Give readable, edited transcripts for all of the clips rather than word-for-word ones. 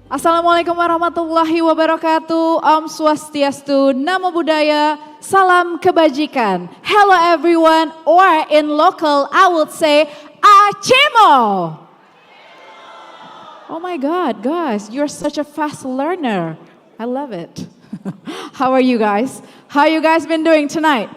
Assalamualaikum warahmatullahi wabarakatuh. Om Swastiastu, Namo Buddhaya, Salam Kebajikan. Hello everyone, or in local I would say Achemo. Oh my God, guys, you're such a fast learner. I love it. How are you guys? How you guys been doing tonight?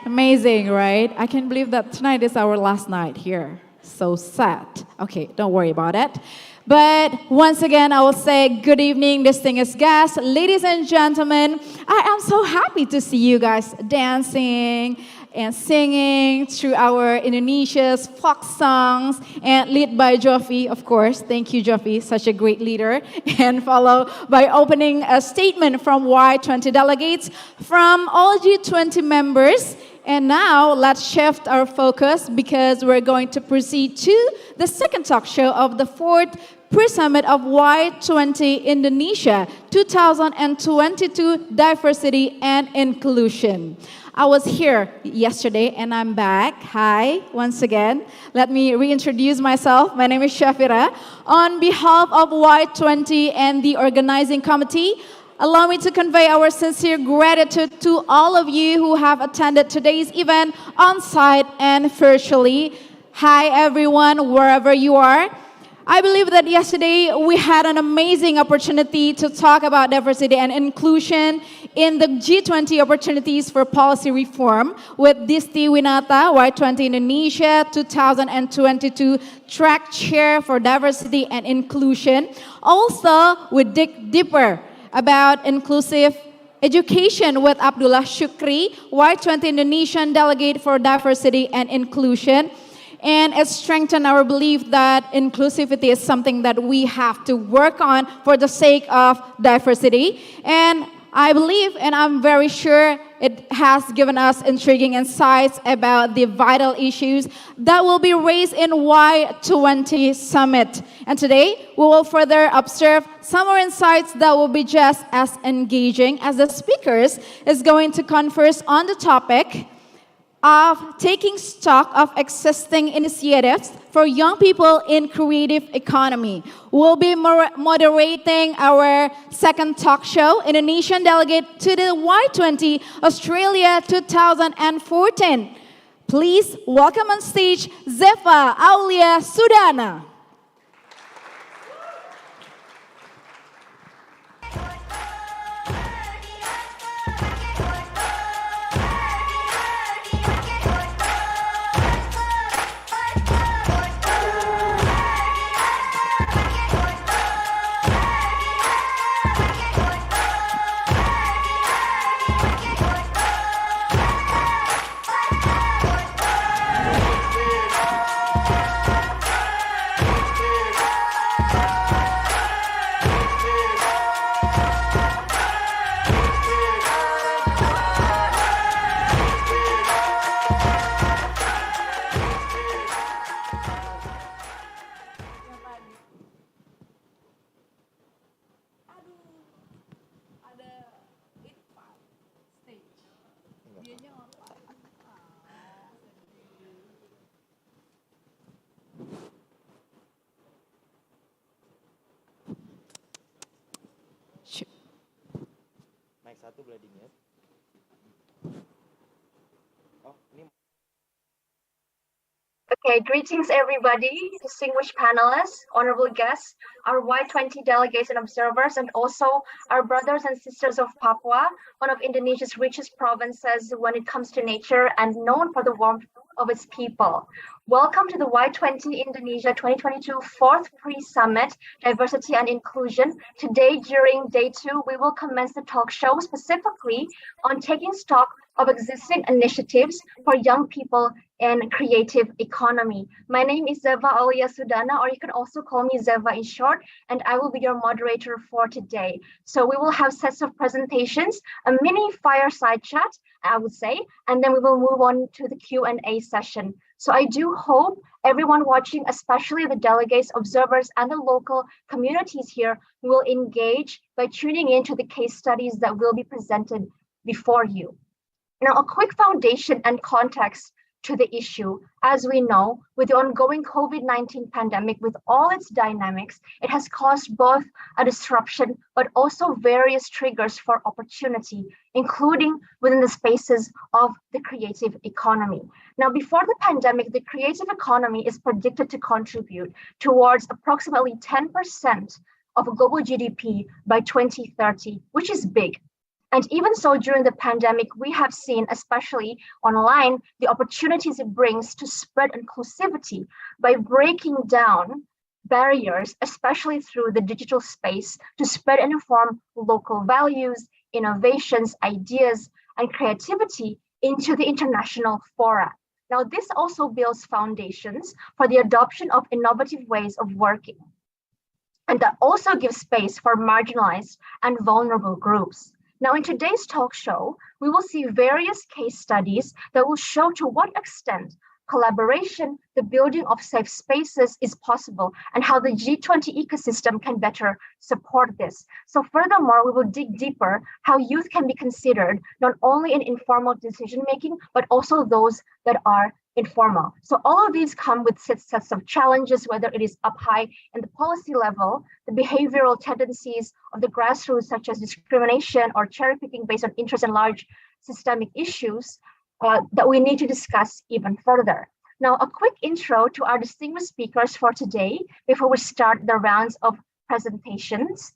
Amazing, right? I can't believe that tonight is our last night here. So sad. Okay, don't worry about it. But once again, I will say good evening, distinguished guests, ladies and gentlemen. I am so happy to see you guys dancing and singing through our Indonesia's folk songs and led by Jovi, of course. Thank you, Jovi, such a great leader. And followed by opening a statement from Y20 delegates from all G20 members. And now let's shift our focus because we're going to proceed to the second talk show of the fourth pre-summit of Y20 Indonesia 2022 Diversity and Inclusion. I was here yesterday and I'm back. Hi, once again. Let me reintroduce myself. My name is Shafira. On behalf of Y20 and the organizing committee, allow me to convey our sincere gratitude to all of you who have attended today's event on site and virtually. Hi everyone, wherever you are. I believe that yesterday we had an amazing opportunity to talk about diversity and inclusion in the G20 opportunities for policy reform with Disti Winata, Y20 Indonesia 2022 track chair for diversity and inclusion. Also, we dig deeper about inclusive education with Abdullah Shukri, Y20 Indonesian delegate for diversity and inclusion. And it strengthened our belief that inclusivity is something that we have to work on for the sake of diversity. And I believe, and I'm very sure, it has given us intriguing insights about the vital issues that will be raised in Y20 Summit. And today, we will further observe some more insights that will be just as engaging as the speakers is going to converse on the topic of taking stock of existing initiatives for young people in creative economy. We'll be moderating our second talk show, Indonesian delegate to the Y20 Australia 2014. Please welcome on stage Zefa Aulia Sudana. Okay, greetings everybody, distinguished panelists, honorable guests, our Y20 delegates and observers, and also our brothers and sisters of Papua, one of Indonesia's richest provinces when it comes to nature and known for the warmth of its people. Welcome to the Y20 Indonesia 2022 fourth pre-summit, Diversity and Inclusion. Today, during day 2, we will commence the talk show specifically on taking stock of existing initiatives for young people in creative economy. My name is Zeva Aulia Sudana, or you can also call me Zeva in short, and I will be your moderator for today. So we will have sets of presentations, a mini fireside chat, I would say, and then we will move on to the Q&A session. So I do hope everyone watching, especially the delegates, observers, and the local communities here will engage by tuning into the case studies that will be presented before you. Now, a quick foundation and context to the issue. As we know, with the ongoing COVID-19 pandemic, with all its dynamics, it has caused both a disruption, but also various triggers for opportunity, including within the spaces of the creative economy. Now, before the pandemic, the creative economy is predicted to contribute towards approximately 10% of global GDP by 2030, which is big. And even so, during the pandemic, we have seen, especially online, the opportunities it brings to spread inclusivity by breaking down barriers, especially through the digital space, to spread and inform local values, innovations, ideas, and creativity into the international fora. Now, this also builds foundations for the adoption of innovative ways of working. And that also gives space for marginalized and vulnerable groups. Now, in today's talk show, we will see various case studies that will show to what extent collaboration, the building of safe spaces is possible, and how the G20 ecosystem can better support this. So furthermore, we will dig deeper how youth can be considered not only in informal decision-making, but also those that are informal. So all of these come with sets of challenges, whether it is up high in the policy level, the behavioral tendencies of the grassroots, such as discrimination or cherry picking based on interest in large systemic issues that we need to discuss even further. Now, a quick intro to our distinguished speakers for today before we start the rounds of presentations.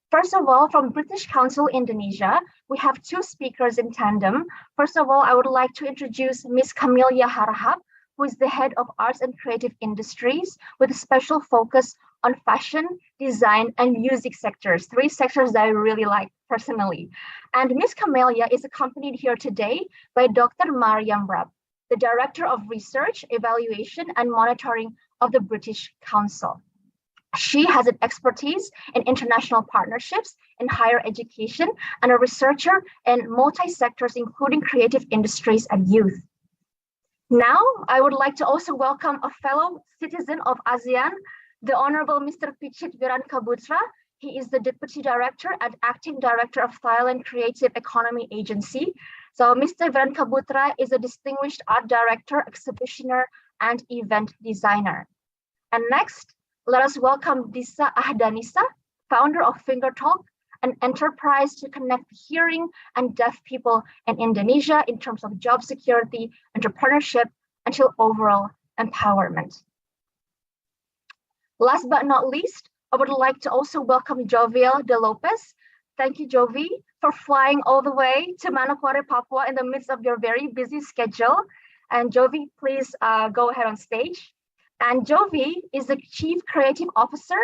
First of all, from British Council Indonesia, we have two speakers in tandem. First of all, I would like to introduce Ms. Camelia Harahap, who is the head of Arts and Creative Industries with a special focus on fashion, design, and music sectors, three sectors that I really like personally. And Ms. Camelia is accompanied here today by Dr. Mariam Rab, the Director of Research, Evaluation, and Monitoring of the British Council. She has an expertise in international partnerships in higher education and a researcher in multi-sectors, including creative industries and youth. Now, I would like to also welcome a fellow citizen of ASEAN, the Honorable Mr. Pichit Virankabutra. He is the Deputy Director and Acting Director of Thailand Creative Economy Agency. So Mr. Virankabutra is a distinguished art director, exhibitioner, and event designer. And next, let us welcome Disa Ahdanisa, founder of Finger Talk, an enterprise to connect hearing and deaf people in Indonesia in terms of job security, entrepreneurship, until overall empowerment. Last but not least, I would like to also welcome Joviel De Lopez. Thank you, Jovi, for flying all the way to Manokwari, Papua in the midst of your very busy schedule. And Jovi, please go ahead on stage. And Jovi is the Chief Creative Officer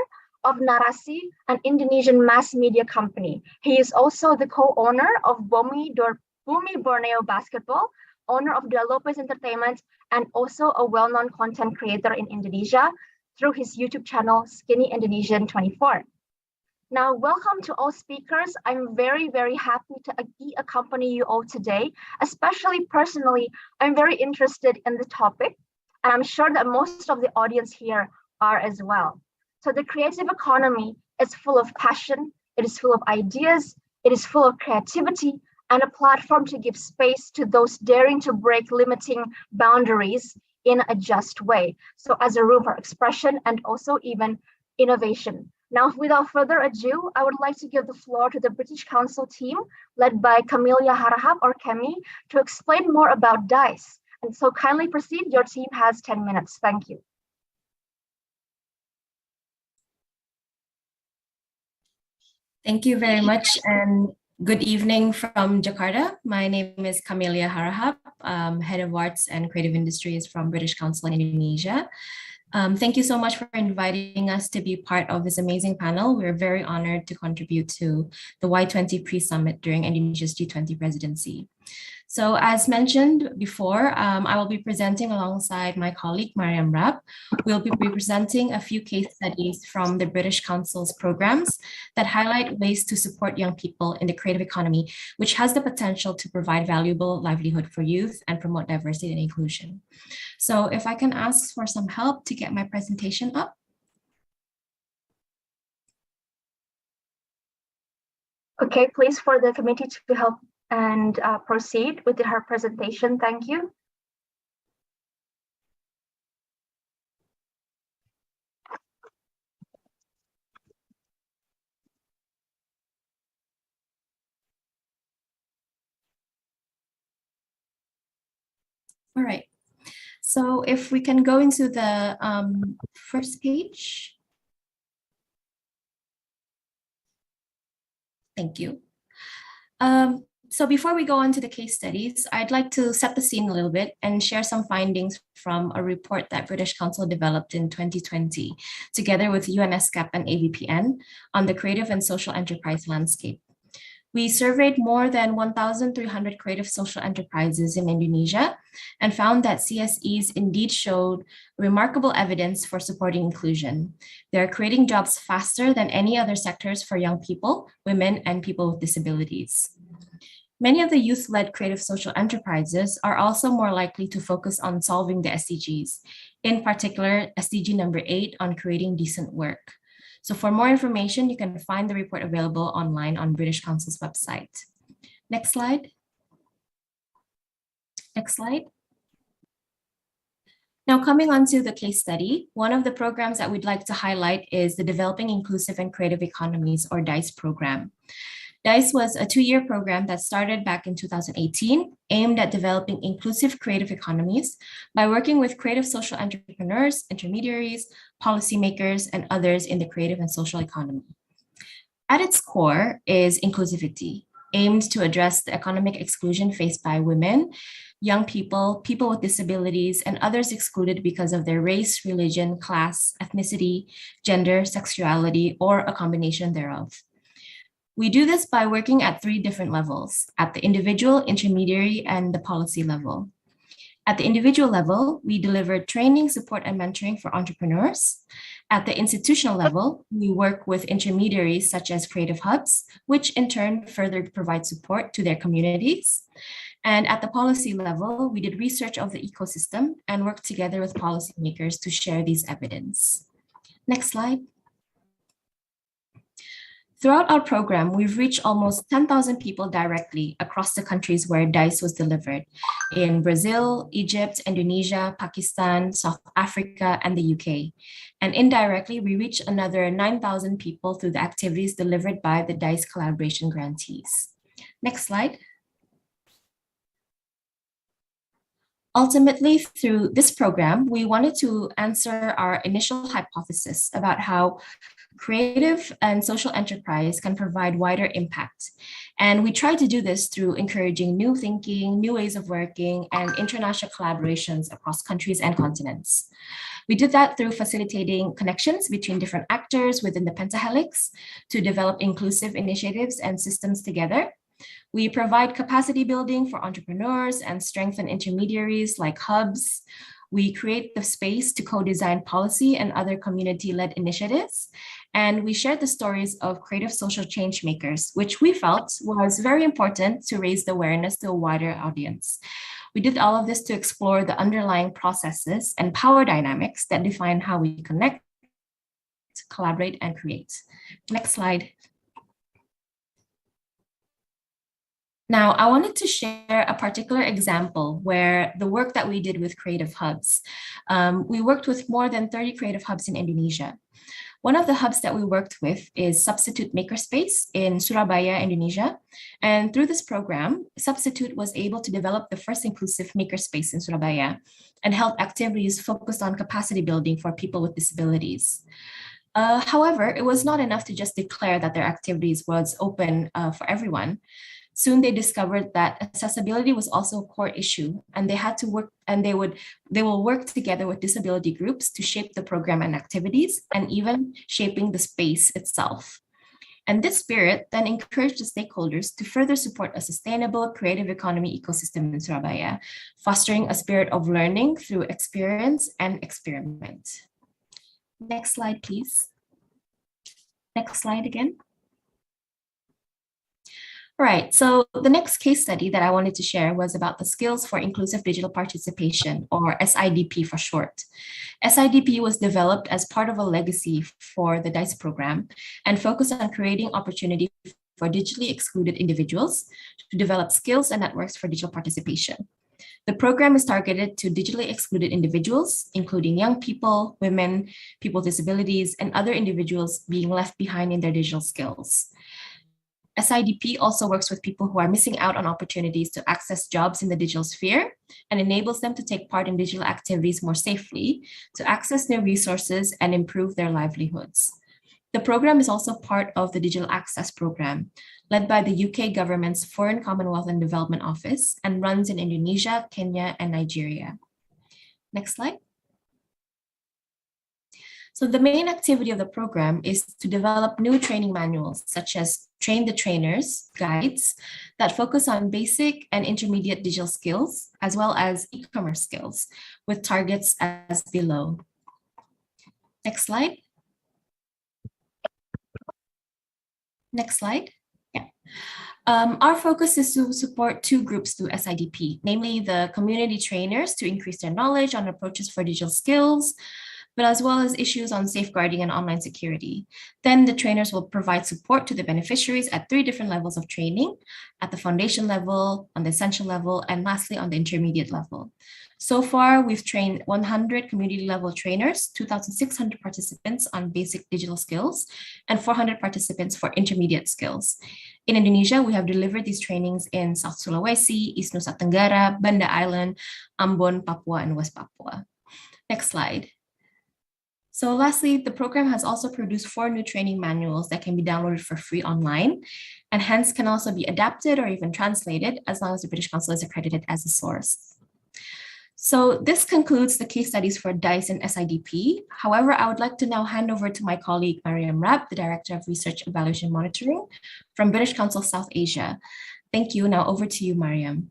of Narasi, an Indonesian mass media company. He is also the co-owner of Bumi Borneo Basketball, owner of De Lopez Entertainment, and also a well-known content creator in Indonesia through his YouTube channel, Skinny Indonesian 24. Now, welcome to all speakers. I'm very, very happy to accompany you all today. Especially personally, I'm very interested in the topic, and I'm sure that most of the audience here are as well. So the creative economy is full of passion, it is full of ideas, it is full of creativity, and a platform to give space to those daring to break limiting boundaries in a just way. So as a room for expression and also even innovation. Now, without further ado, I would like to give the floor to the British Council team led by Camelia Harahap or Kemi to explain more about DICE. And so kindly proceed, your team has 10 minutes. Thank you. Thank you very much, and good evening from Jakarta. My name is Camelia Harahap, Head of Arts and Creative Industries from British Council in Indonesia. Thank you so much for inviting us to be part of this amazing panel. We're very honored to contribute to the Y20 pre-summit during Indonesia's G20 presidency. So as mentioned before, I will be presenting alongside my colleague, Mariam Rab. We'll be presenting a few case studies from the British Council's programs that highlight ways to support young people in the creative economy, which has the potential to provide valuable livelihood for youth and promote diversity and inclusion. So if I can ask for some help to get my presentation up. Okay, please for the committee to help and proceed with her presentation. Thank you. All right. So if we can go into the first page. Thank you. So before we go on to the case studies, I'd like to set the scene a little bit and share some findings from a report that British Council developed in 2020, together with UNSCAP and AVPN on the creative and social enterprise landscape. We surveyed more than 1,300 creative social enterprises in Indonesia and found that CSEs indeed showed remarkable evidence for supporting inclusion. They're creating jobs faster than any other sectors for young people, women, and people with disabilities. Many of the youth-led creative social enterprises are also more likely to focus on solving the SDGs, in particular SDG number 8 on creating decent work. So for more information, you can find the report available online on British Council's website. Next slide. Next slide. Now coming on to the case study, one of the programs that we'd like to highlight is the Developing Inclusive and Creative Economies, or DICE program. DICE was a 2-year program that started back in 2018, aimed at developing inclusive creative economies by working with creative social entrepreneurs, intermediaries, policymakers, and others in the creative and social economy. At its core is inclusivity, aimed to address the economic exclusion faced by women, young people, people with disabilities, and others excluded because of their race, religion, class, ethnicity, gender, sexuality, or a combination thereof. We do this by working at 3 different levels: at the individual, intermediary, and the policy level. At the individual level, we deliver training, support, and mentoring for entrepreneurs. At the institutional level, we work with intermediaries such as creative hubs, which in turn further provide support to their communities. And at the policy level, we did research of the ecosystem and worked together with policymakers to share these evidence. Next slide. Throughout our program, we've reached almost 10,000 people directly across the countries where DICE was delivered, in Brazil, Egypt, Indonesia, Pakistan, South Africa, and the UK. And indirectly, we reached another 9,000 people through the activities delivered by the DICE collaboration grantees. Next slide. Ultimately, through this program, we wanted to answer our initial hypothesis about how creative and social enterprise can provide wider impact. And we try to do this through encouraging new thinking, new ways of working, and international collaborations across countries and continents. We did that through facilitating connections between different actors within the pentahelix to develop inclusive initiatives and systems together. We provide capacity building for entrepreneurs and strengthen intermediaries like hubs. We create the space to co-design policy and other community-led initiatives. And we shared the stories of creative social change makers, which we felt was very important to raise the awareness to a wider audience. We did all of this to explore the underlying processes and power dynamics that define how we connect, collaborate, and create. Next slide. Now, I wanted to share a particular example where the work that we did with creative hubs. We worked with more than 30 creative hubs in Indonesia. One of the hubs that we worked with is Substitute Makerspace in Surabaya, Indonesia. And through this program, Substitute was able to develop the first inclusive makerspace in Surabaya and held activities focused on capacity building for people with disabilities. However, it was not enough to just declare that their activities was open for everyone. Soon they discovered that accessibility was also a core issue, and they had to work, and they will work together with disability groups to shape the program and activities, and even shaping the space itself. And this spirit then encouraged the stakeholders to further support a sustainable creative economy ecosystem in Surabaya, fostering a spirit of learning through experience and experiment. Next slide, please. Next slide again. All right, so the next case study that I wanted to share was about the Skills for Inclusive Digital Participation, or SIDP for short. SIDP was developed as part of a legacy for the DICE program and focused on creating opportunity for digitally excluded individuals to develop skills and networks for digital participation. The program is targeted to digitally excluded individuals, including young people, women, people with disabilities, and other individuals being left behind in their digital skills. SIDP also works with people who are missing out on opportunities to access jobs in the digital sphere and enables them to take part in digital activities more safely, to access new resources and improve their livelihoods. The program is also part of the Digital Access Program, led by the UK government's Foreign Commonwealth and Development Office and runs in Indonesia, Kenya, and Nigeria. Next slide. So the main activity of the program is to develop new training manuals, such as Train the Trainers guides that focus on basic and intermediate digital skills, as well as e-commerce skills, with targets as below. Next slide. Next slide. Yeah. Our focus is to support two groups through SIDP, namely the community trainers to increase their knowledge on approaches for digital skills, but as well as issues on safeguarding and online security. Then the trainers will provide support to the beneficiaries at 3 different levels of training, at the foundation level, on the essential level, and lastly on the intermediate level. So far, we've trained 100 community level trainers, 2,600 participants on basic digital skills, and 400 participants for intermediate skills. In Indonesia, we have delivered these trainings in South Sulawesi, East Nusa Tenggara, Banda Island, Ambon, Papua, and West Papua. Next slide. So lastly, the program has also produced 4 new training manuals that can be downloaded for free online, and hence can also be adapted or even translated as long as the British Council is accredited as a source. So this concludes the case studies for DICE and SIDP. However, I would like to now hand over to my colleague, Mariam Rab, the Director of Research Evaluation Monitoring from British Council South Asia. Thank you. Now over to you, Mariam.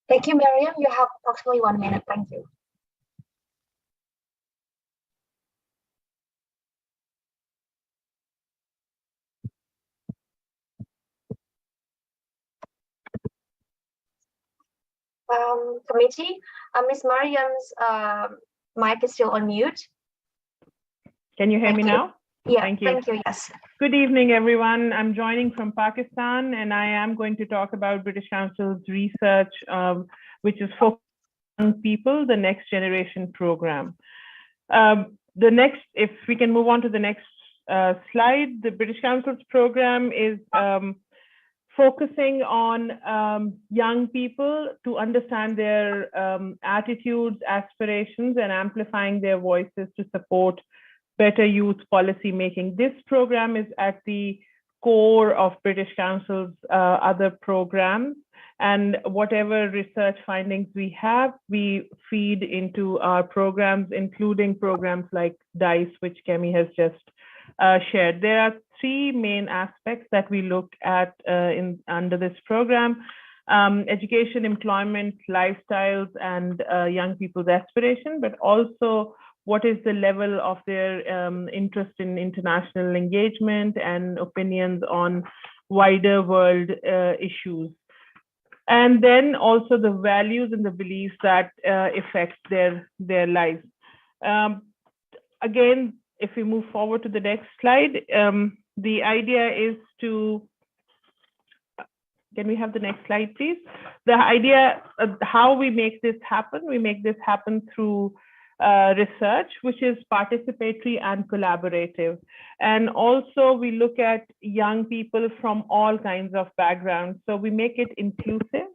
Thank you, Mariam. You have approximately 1 minute. Thank you. Committee, Ms. Mariam's mic is still on mute. Can you hear me now? Yeah, thank you. Yes. Good evening, everyone. I'm joining from Pakistan, and I am going to talk about British Council's research, which is focused on people, the next generation program. If we can move on to the next slide, the British Council's program is focusing on young people to understand their attitudes, aspirations, and amplifying their voices to support better youth policy making. This program is at the core of British Council's other programs, and whatever research findings we have, we feed into our programs, including programs like DICE, which Kemi has just shared. There are 3 main aspects that we look at under this program: education, employment, lifestyles, and young people's aspiration, but also what is the level of their interest in international engagement and opinions on wider world issues. And then also the values and the beliefs that affect their lives. Again, if we move forward to the next slide, the idea is to, can we have the next slide, please? The idea of how we make this happen, we make this happen through research, which is participatory and collaborative. And also we look at young people from all kinds of backgrounds. So we make it inclusive,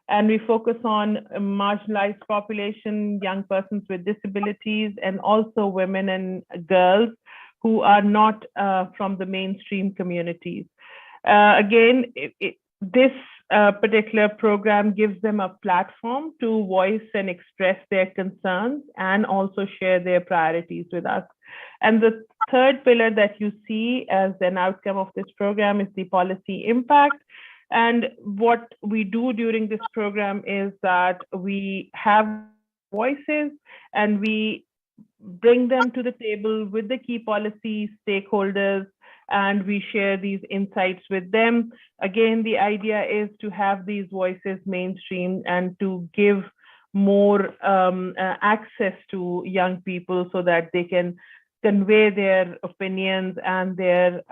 and we focus on marginalized population, young persons with disabilities, and also women and girls who are not from the mainstream communities. Again, this particular program gives them a platform to voice and express their concerns and also share their priorities with us. And the third pillar that you see as an outcome of this program is the policy impact. And what we do during this program is that we have voices and we bring them to the table with the key policy stakeholders, and we share these insights with them. Again, the idea is to have these voices mainstream and to give more access to young people so that they can convey their opinions and their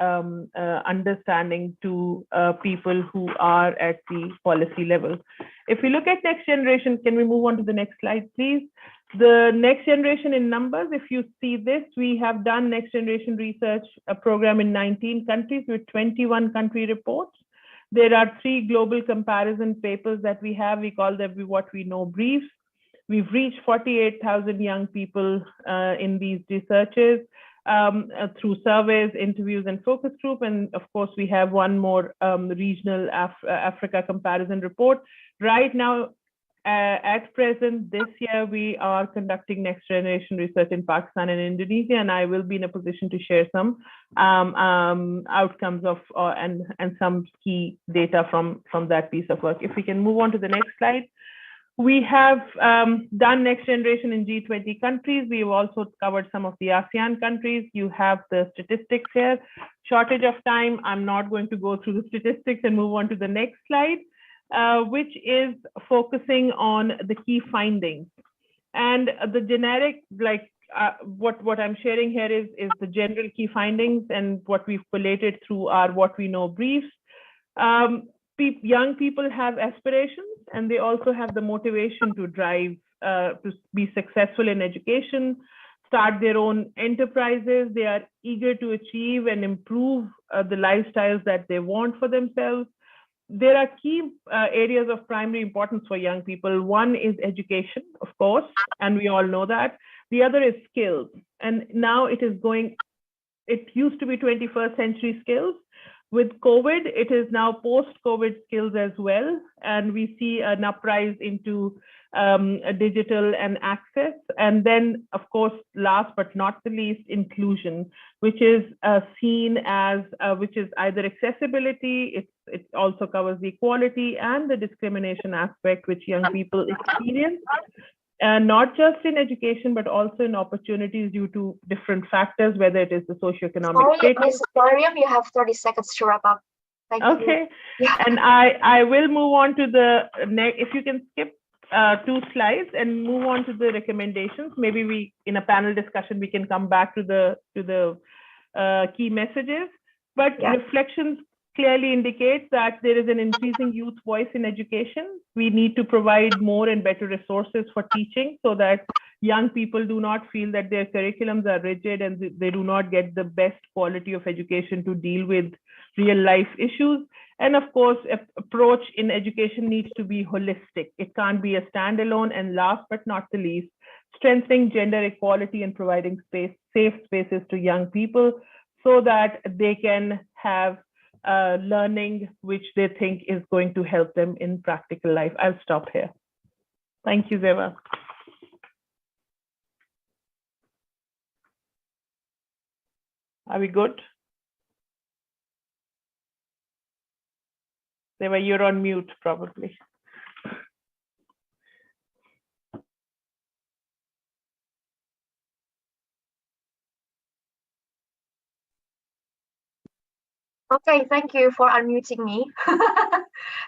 understanding to people who are at the policy level. If we look at next generation, can we move on to the next slide, please? The next generation in numbers, if you see this, we have done next generation research, a program in 19 countries with 21 country reports. There are 3 global comparison papers that we have. We call them what we know briefs. We've reached 48,000 young people in these researches through surveys, interviews, and focus group. And of course, we have one more regional Africa comparison report. Right now, at present, this year, we are conducting next generation research in Pakistan and Indonesia, and I will be in a position to share some outcomes of and some key data from that piece of work. If we can move on to the next slide. We have done next generation in G20 countries. We've also covered some of the ASEAN countries. You have the statistics here. Shortage of time, I'm not going to go through the statistics and move on to the next slide. Which is focusing on the key findings. And the generic, like what I'm sharing here is the general key findings, and what we've collated through our what we know briefs. Young people have aspirations, and they also have the motivation to drive, to be successful in education, start their own enterprises. They are eager to achieve and improve the lifestyles that they want for themselves. There are key areas of primary importance for young people. One is education, of course, and we all know that. The other is skills. And now it used to be 21st century skills. With COVID, it is now post-COVID skills as well. And we see an uprise into digital and access. And then, of course, last but not the least, inclusion, which is seen as, which is either accessibility, it also covers the equality and the discrimination aspect which young people experience, and not just in education, but also in opportunities due to different factors, whether it is the socioeconomic status. Sorry, Mrs. Mariam, you have 30 seconds to wrap up. Thank you. Okay, yeah. And I will move on to the next, if you can skip 2 slides and move on to the recommendations. Maybe we, in a panel discussion, we can come back to the key messages, but yeah. Reflections clearly indicates that there is an increasing youth voice in education. We need to provide more and better resources for teaching so that young people do not feel that their curriculums are rigid and they do not get the best quality of education to deal with real life issues. And of course, approach in education needs to be holistic. It can't be a standalone. And last but not the least, strengthening gender equality and providing safe spaces to young people so that they can have learning which they think is going to help them in practical life. I'll stop here. Thank you, Zeva. Are we good? Zeva, you're on mute probably. Okay, thank you for unmuting me.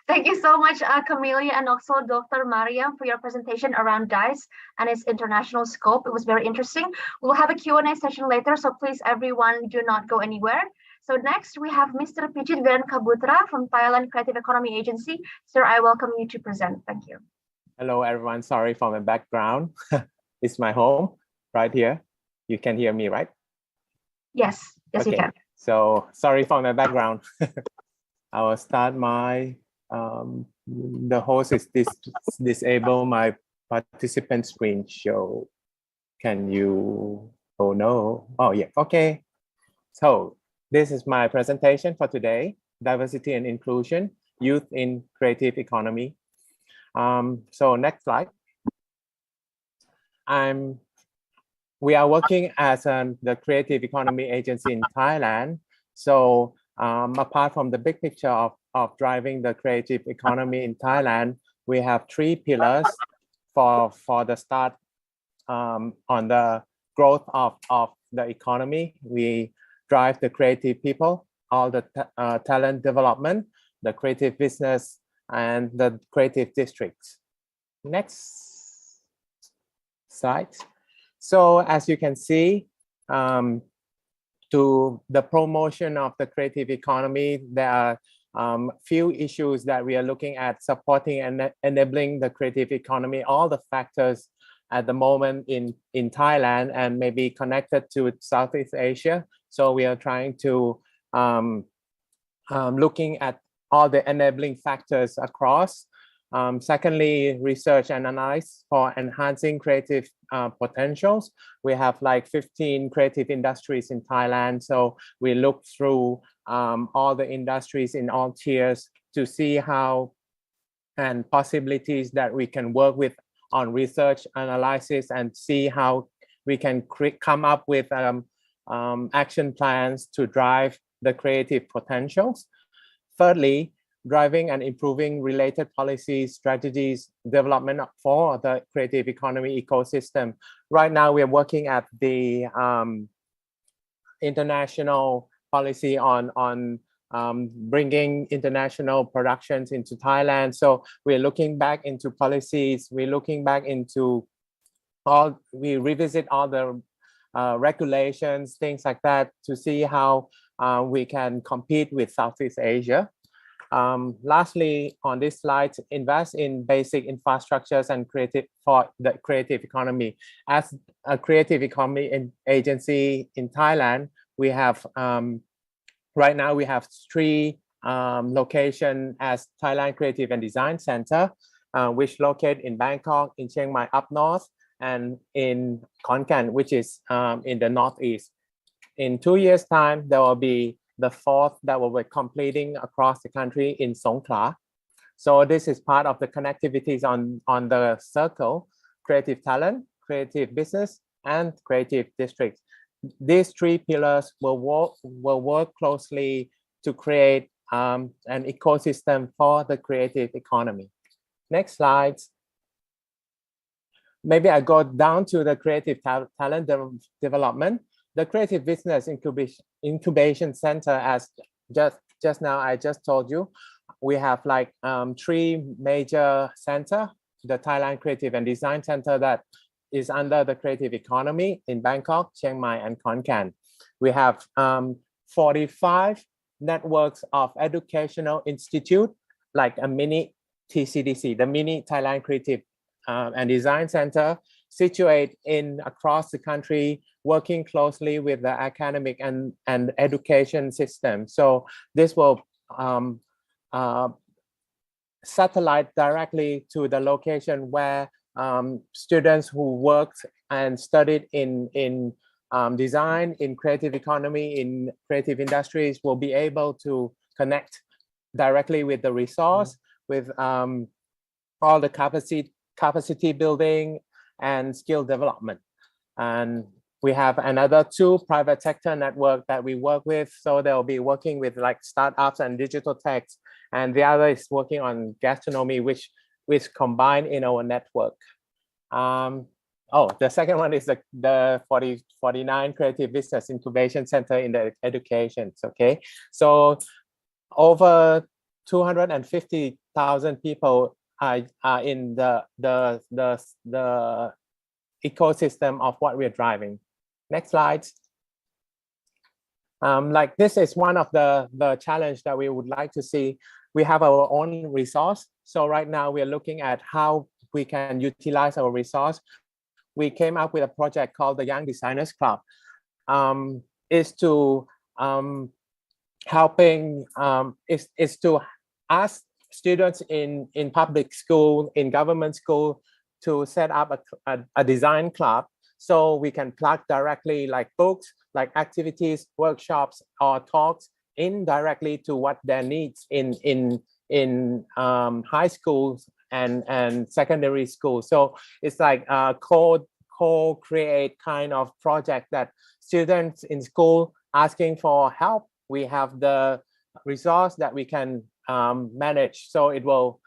Thank you so much, Camelia, and also Dr. Mariam, for your presentation around DICE and its international scope. It was very interesting. We'll have a Q&A session later, so please, everyone, do not go anywhere. So next, we have Mr. Pichit Viren Kabutra from Thailand Creative Economy Agency. Sir, I welcome you to present. Thank you. Hello, everyone. Sorry for my background. It's my home right here. You can hear me, right? Yes, yes, okay. You can. So sorry for my background. I will start my, the host is disable my participant screen show. Can you, oh no, oh yeah, okay. So this is my presentation for today, diversity and inclusion, youth in creative economy. So next slide. We are working as the Creative Economy Agency in Thailand. So apart from the big picture of driving the creative economy in Thailand, we have 3 pillars for the start on the growth of the economy. We drive the creative people, all the talent development, the creative business, and the creative districts. Next slide. So as you can see, to the promotion of the creative economy, there are few issues that we are looking at supporting and enabling the creative economy, all the factors at the moment in Thailand and maybe connected to Southeast Asia. So we are trying to looking at all the enabling factors across. Secondly, research and analysis for enhancing creative potentials. We have like 15 creative industries in Thailand. So we look through all the industries in all tiers to see how and possibilities that we can work with on research analysis and see how we can come up with action plans to drive the creative potentials. Thirdly, driving and improving related policies, strategies, development for the creative economy ecosystem. Right now, we are working at the international policy on bringing international productions into Thailand. So we're looking back into policies, we're looking back into we revisit all the regulations, things like that to see how we can compete with Southeast Asia. Lastly, on this slide, invest in basic infrastructures and for the creative economy. As a creative economy agency in Thailand, we have right now we have 3 locations as Thailand Creative and Design Center, which located in Bangkok, in Chiang Mai up north, and in Khon Kaen, which is in the northeast. In 2 years' time, there will be the 4th that will be completing across the country in Songkhla. So this is part of the connectivities on the circle: creative talent, creative business, and creative districts. These 3 pillars will work closely to create an ecosystem for the creative economy. Next slide. Maybe I go down to the creative talent development. The Creative Business Incubation Center, as just now I just told you, we have like 3 major centers. The Thailand Creative and Design Center that is under the creative economy in Bangkok, Chiang Mai, and Khon Kaen. We have 45 networks of educational institute, like a mini TCDC, the mini Thailand Creative and Design Center, situated across the country, working closely with the academic and education system. So this will satellite directly to the location where students who worked and studied in design, in creative economy, in creative industries will be able to connect directly with the resource, with all the capacity building and skill development. And we have another 2 private sector network that we work with. So they'll be working with like startups and digital techs. And the other is working on gastronomy, which combined in our network. The second one is the 49 Creative Business Incubation Center in the education. Okay, so over 250,000 people are in the ecosystem of what we're driving. Next slide. Like this is one of the challenge that we would like to see. We have our own resource. So right now we're looking at how we can utilize our resource. We came up with a project called the Young Designers Club. Is to ask students in public school, in government school, to set up a design club, so we can plug directly like books, like activities, workshops, or talks indirectly to what their needs in high schools and secondary schools. So it's like a co-create kind of project that students in school asking for help, we have the resource that we can manage, so it will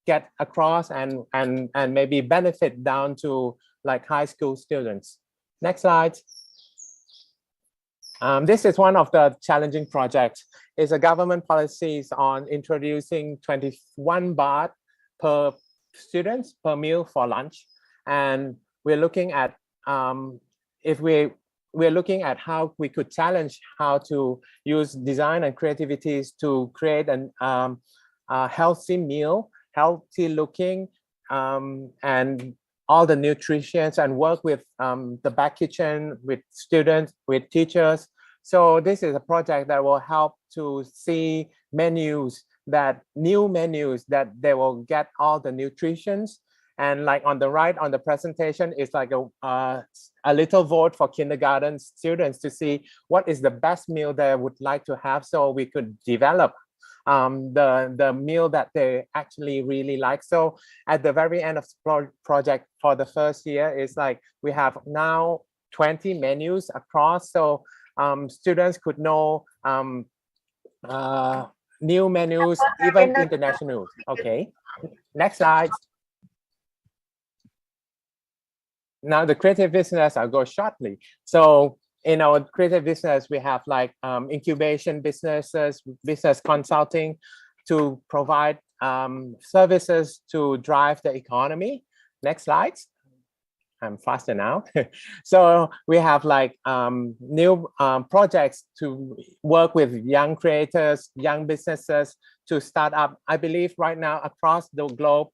get across and maybe benefit down to like high school students. Next slide. This is one of the challenging projects. It's a government policies on introducing 21 baht per students per meal for lunch, and we're looking at we're looking at how we could challenge how to use design and creativities to create a healthy meal, healthy looking, and all the nutrition and work with the back kitchen, with students, with teachers. So this is a project that will help to see new menus that they will get all the nutritions. And like on the right on the presentation is like a little vote for kindergarten students to see what is the best meal they would like to have, so we could develop the meal that they actually really like. So at the very end of the project for the first year is like we have now 20 menus across, so students could know new menus, even international. Okay, next slide. Now the creative business, I'll go shortly. So in our creative business, we have like incubation businesses, business consulting to provide services to drive the economy. Next slide. I'm faster now. So we have like new projects to work with young creators, young businesses to start up. I believe right now across the globe,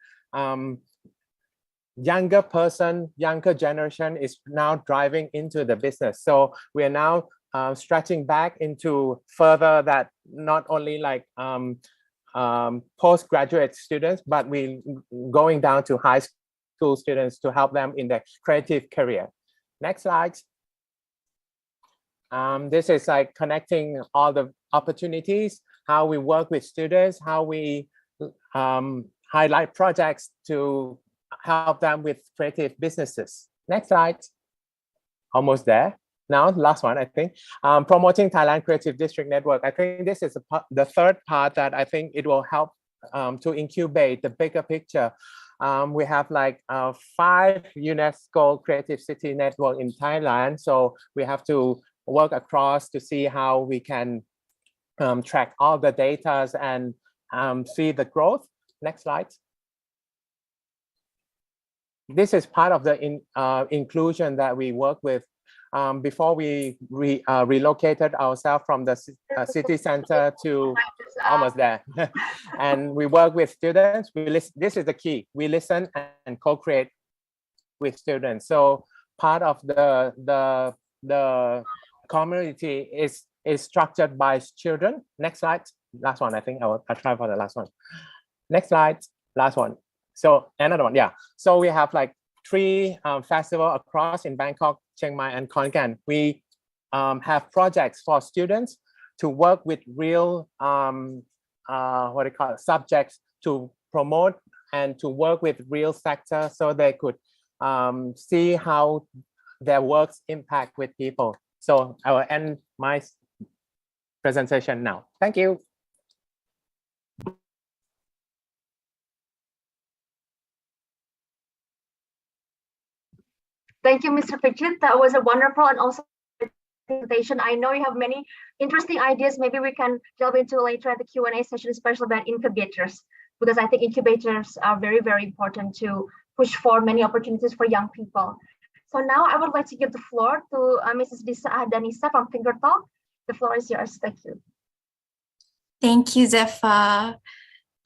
younger generation is now driving into the business. So we are now stretching back into further that not only like postgraduate students, but we going down to high school students to help them in their creative career. Next slide. This is like connecting all the opportunities, how we work with students, how we highlight projects to help them with creative businesses. Next slide. Almost there. Now, last one, I think. Promoting Thailand Creative District Network. I think this is the third part that I think it will help to incubate the bigger picture. We have like 5 UNESCO Creative City Network in Thailand. So we have to work across to see how we can track all the data and see the growth. Next slide. This is part of the inclusion that we work with. Before we relocated ourselves from the city center to almost there. And we work with students. This is the key. We listen and co-create with students. So part of the community is structured by children. Next slide. Last one. I think I'll try for the last one. Next slide. Last one. So another one, yeah. So we have like 3 festivals across in Bangkok, Chiang Mai, and Khon Kaen. We have projects for students to work with real, subjects to promote and to work with real sector so they could see how their works impact with people. So I will end my presentation now. Thank you. Thank you, Mr. Pichit. That was a wonderful and also presentation. I know you have many interesting ideas. Maybe we can delve into later at the Q&A session, especially about incubators, because I think incubators are very, very important to push for many opportunities for young people. So now I would like to give the floor to Mrs. Disa Ahdanisa from Finger Talk. The floor is yours. Thank you. Thank you, Zepha.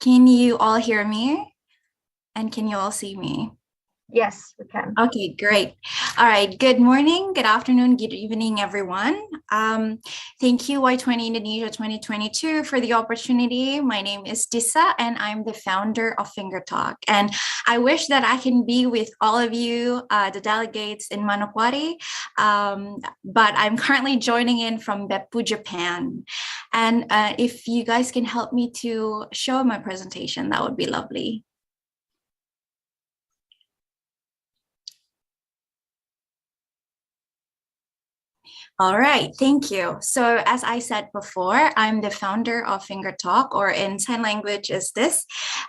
Can you all hear me? And can you all see me? Yes, we can. Okay, great. All right. Good morning, good afternoon, good evening, everyone. Thank you, Y20 Indonesia 2022, for the opportunity. My name is Disa, and I'm the founder of Finger Talk. And I wish that I can be with all of you, the delegates in Manokwari, but I'm currently joining in from Beppu, Japan. And if you guys can help me to show my presentation, that would be lovely. All right, thank you. So as I said before, I'm the founder of Finger Talk, or in sign language is this.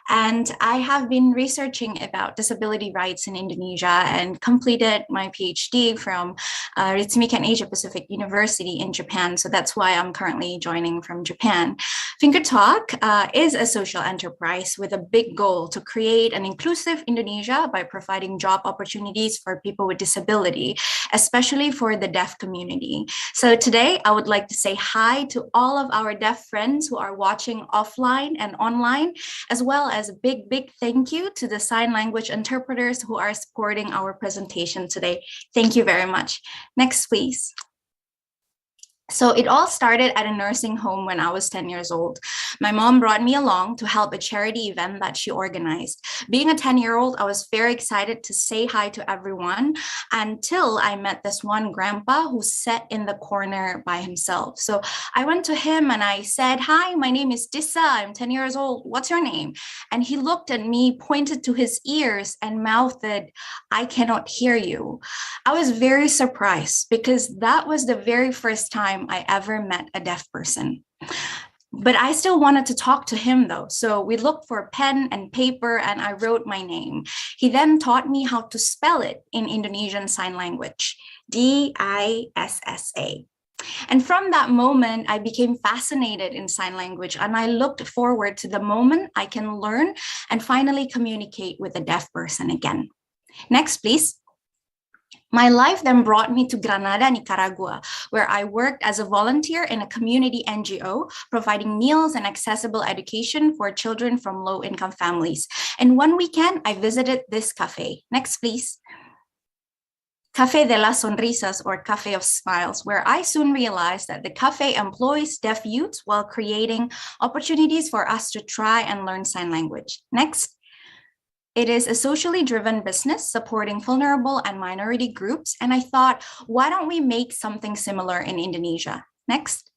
And I have been researching about disability rights in Indonesia and completed my PhD from Ritsumeikan Asia Pacific University in Japan. So that's why I'm currently joining from Japan. Finger Talk is a social enterprise with a big goal to create an inclusive Indonesia by providing job opportunities for people with disability, especially for the deaf community. community. So today I would like to say hi to all of our deaf friends who are watching offline and online, as well as a big thank you to the sign language interpreters who are supporting our presentation today. Thank you very much. Next, please. So it all started at a nursing home when I was 10 years old. My mom brought me along to help a charity event that she organized. Being a 10-year-old, I was very excited to say hi to everyone until I met this one grandpa who sat in the corner by himself. So I went to him and I said, "Hi, my name is Dissa. I'm 10 years old. What's your name?" And he looked at me, pointed to his ears and mouthed, "I cannot hear you." I was very surprised because that was the very first time I ever met a deaf person. But I still wanted to talk to him though. So we looked for pen and paper and I wrote my name. He then taught me how to spell it in Indonesian Sign Language, D-I-S-S-A. And from that moment, I became fascinated in sign language and I looked forward to the moment I can learn and finally communicate with a deaf person again. Next, please. My life then brought me to Granada, Nicaragua, where I worked as a volunteer in a community NGO, providing meals and accessible education for children from low-income families. And one weekend, I visited this cafe. Next, please. Café de las Sonrisas, or Cafe of Smiles, where I soon realized that the cafe employs deaf youths while creating opportunities for us to try and learn sign language. Next. It is a socially driven business supporting vulnerable and minority groups. And I thought, why don't we make something similar in Indonesia? Next.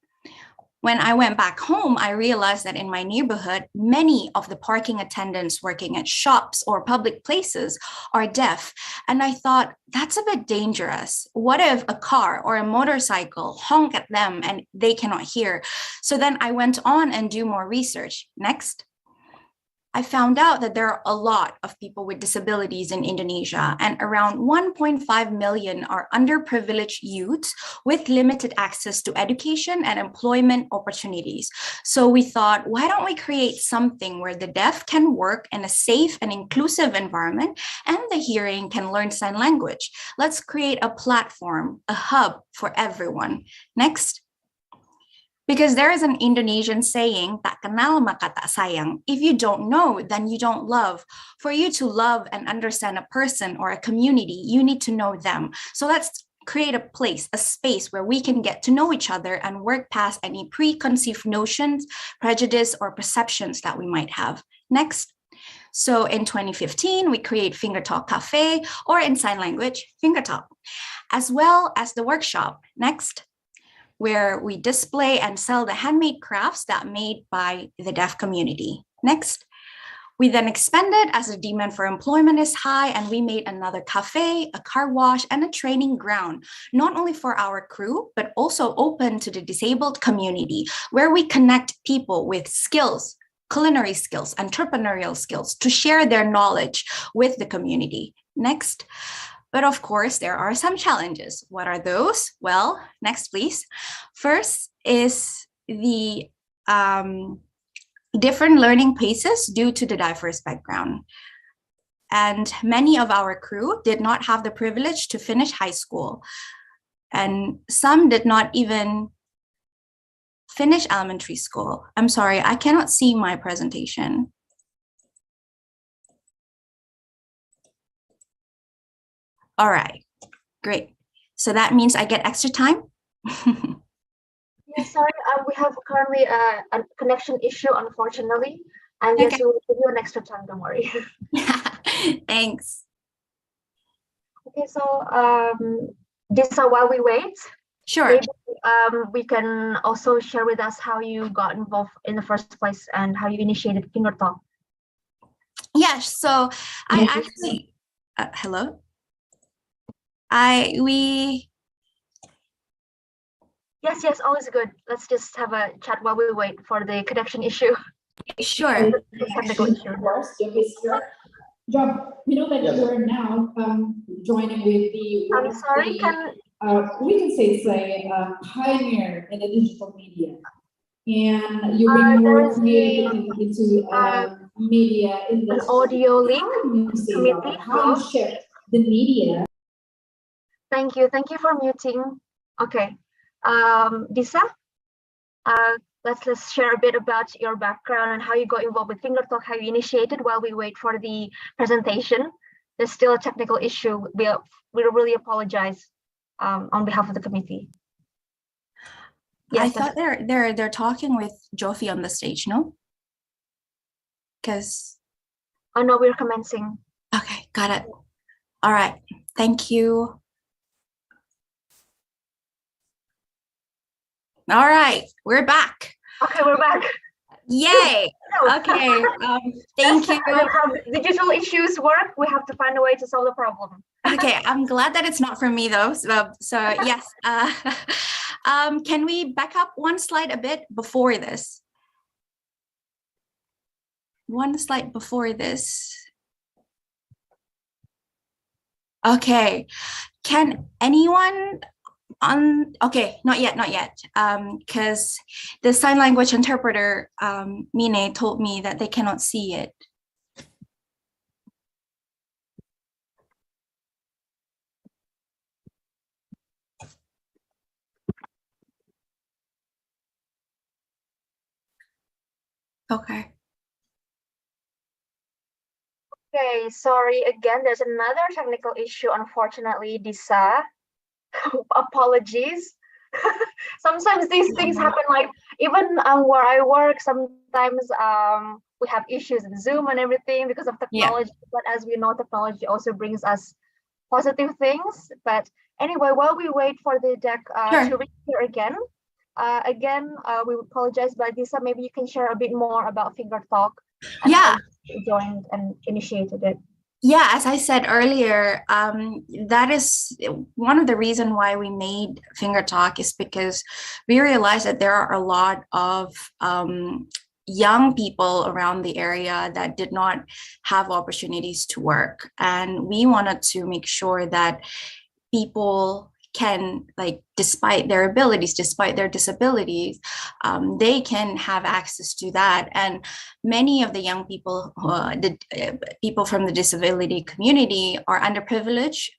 When I went back home, I realized that in my neighborhood, many of the parking attendants working at shops or public places are deaf. And I thought, that's a bit dangerous. What if a car or a motorcycle honk at them and they cannot hear? So then I went on and do more research. Next. I found out that there are a lot of people with disabilities in Indonesia, and around 1.5 million are underprivileged youths with limited access to education and employment opportunities. So we thought, why don't we create something where the deaf can work in a safe and inclusive environment and the hearing can learn sign language? Let's create a platform, a hub for everyone. Next. Because there is an Indonesian saying, "Tak kenal maka tak sayang." If you don't know, then you don't love. For you to love and understand a person or a community, you need to know them. So let's create a place, a space where we can get to know each other and work past any preconceived notions, prejudice, or perceptions that we might have. Next. So in 2015, we create Finger Talk Cafe, or in sign language, Finger Talk, as well as the workshop. Next. Where we display and sell the handmade crafts that made by the deaf community. Next, we then expanded as the demand for employment is high, and we made another cafe, a car wash, and a training ground, not only for our crew, but also open to the disabled community, where we connect people with skills, culinary skills, entrepreneurial skills, to share their knowledge with the community. Next. But of course, there are some challenges. What are those? Well, next, please. First is the different learning paces due to the diverse background. And many of our crew did not have the privilege to finish high school. And some did not even finish elementary school. I'm sorry, I cannot see my presentation. All right, great. So that means I get extra time? Yes, sorry, we have currently a connection issue, unfortunately. And yes, Okay. we will give you an extra time, don't worry. Thanks. Okay, so Dissa, while we wait, Sure. maybe we can also share with us how you got involved in the first place and how you initiated Finger Talk. Yeah, so I actually, hello? Yes, all is good. Let's just have a chat while we wait for the connection issue. Sure. Technical issue. John, we know that you are now joining with the. I'm sorry, we can say it's a pioneer in the digital media, and you've been more creative into media industry. An audio link committee. How you shift the media. Thank you for muting. Okay, Disa, let's share a bit about your background and how you got involved with Finger Talk, how you initiated while we wait for the presentation. There's still a technical issue. We really apologize on behalf of the committee. Yes, I thought they're talking with Jofi on the stage, no? Because oh no, we're commencing. Okay, got it. All right, thank you. All right, we're back. Okay, we're back. Yay. Okay, thank you. How digital issues work, we have to find a way to solve the problem. Okay, I'm glad that it's not for me though. So yes, can we back up one slide a bit before this? One slide before this. Okay, can anyone okay, not yet, because the sign language interpreter, Mine, told me that they cannot see it. Okay. Okay, sorry again, there's another technical issue, unfortunately, Disa. Apologies. Sometimes these things happen, like even where I work, sometimes we have issues in Zoom and everything because of technology. Yeah. But as we know, technology also brings us positive things. But anyway, while we wait for the deck to reach here again, we apologize, but Disa, maybe you can share a bit more about Finger Talk and how you joined and initiated it. Yeah, as I said earlier, that is one of the reasons why we made Finger Talk, is because we realized that there are a lot of young people around the area that did not have opportunities to work. And we wanted to make sure that people can, like, despite their abilities, despite their disabilities, they can have access to that. And many of the young people, people from the disability community, are underprivileged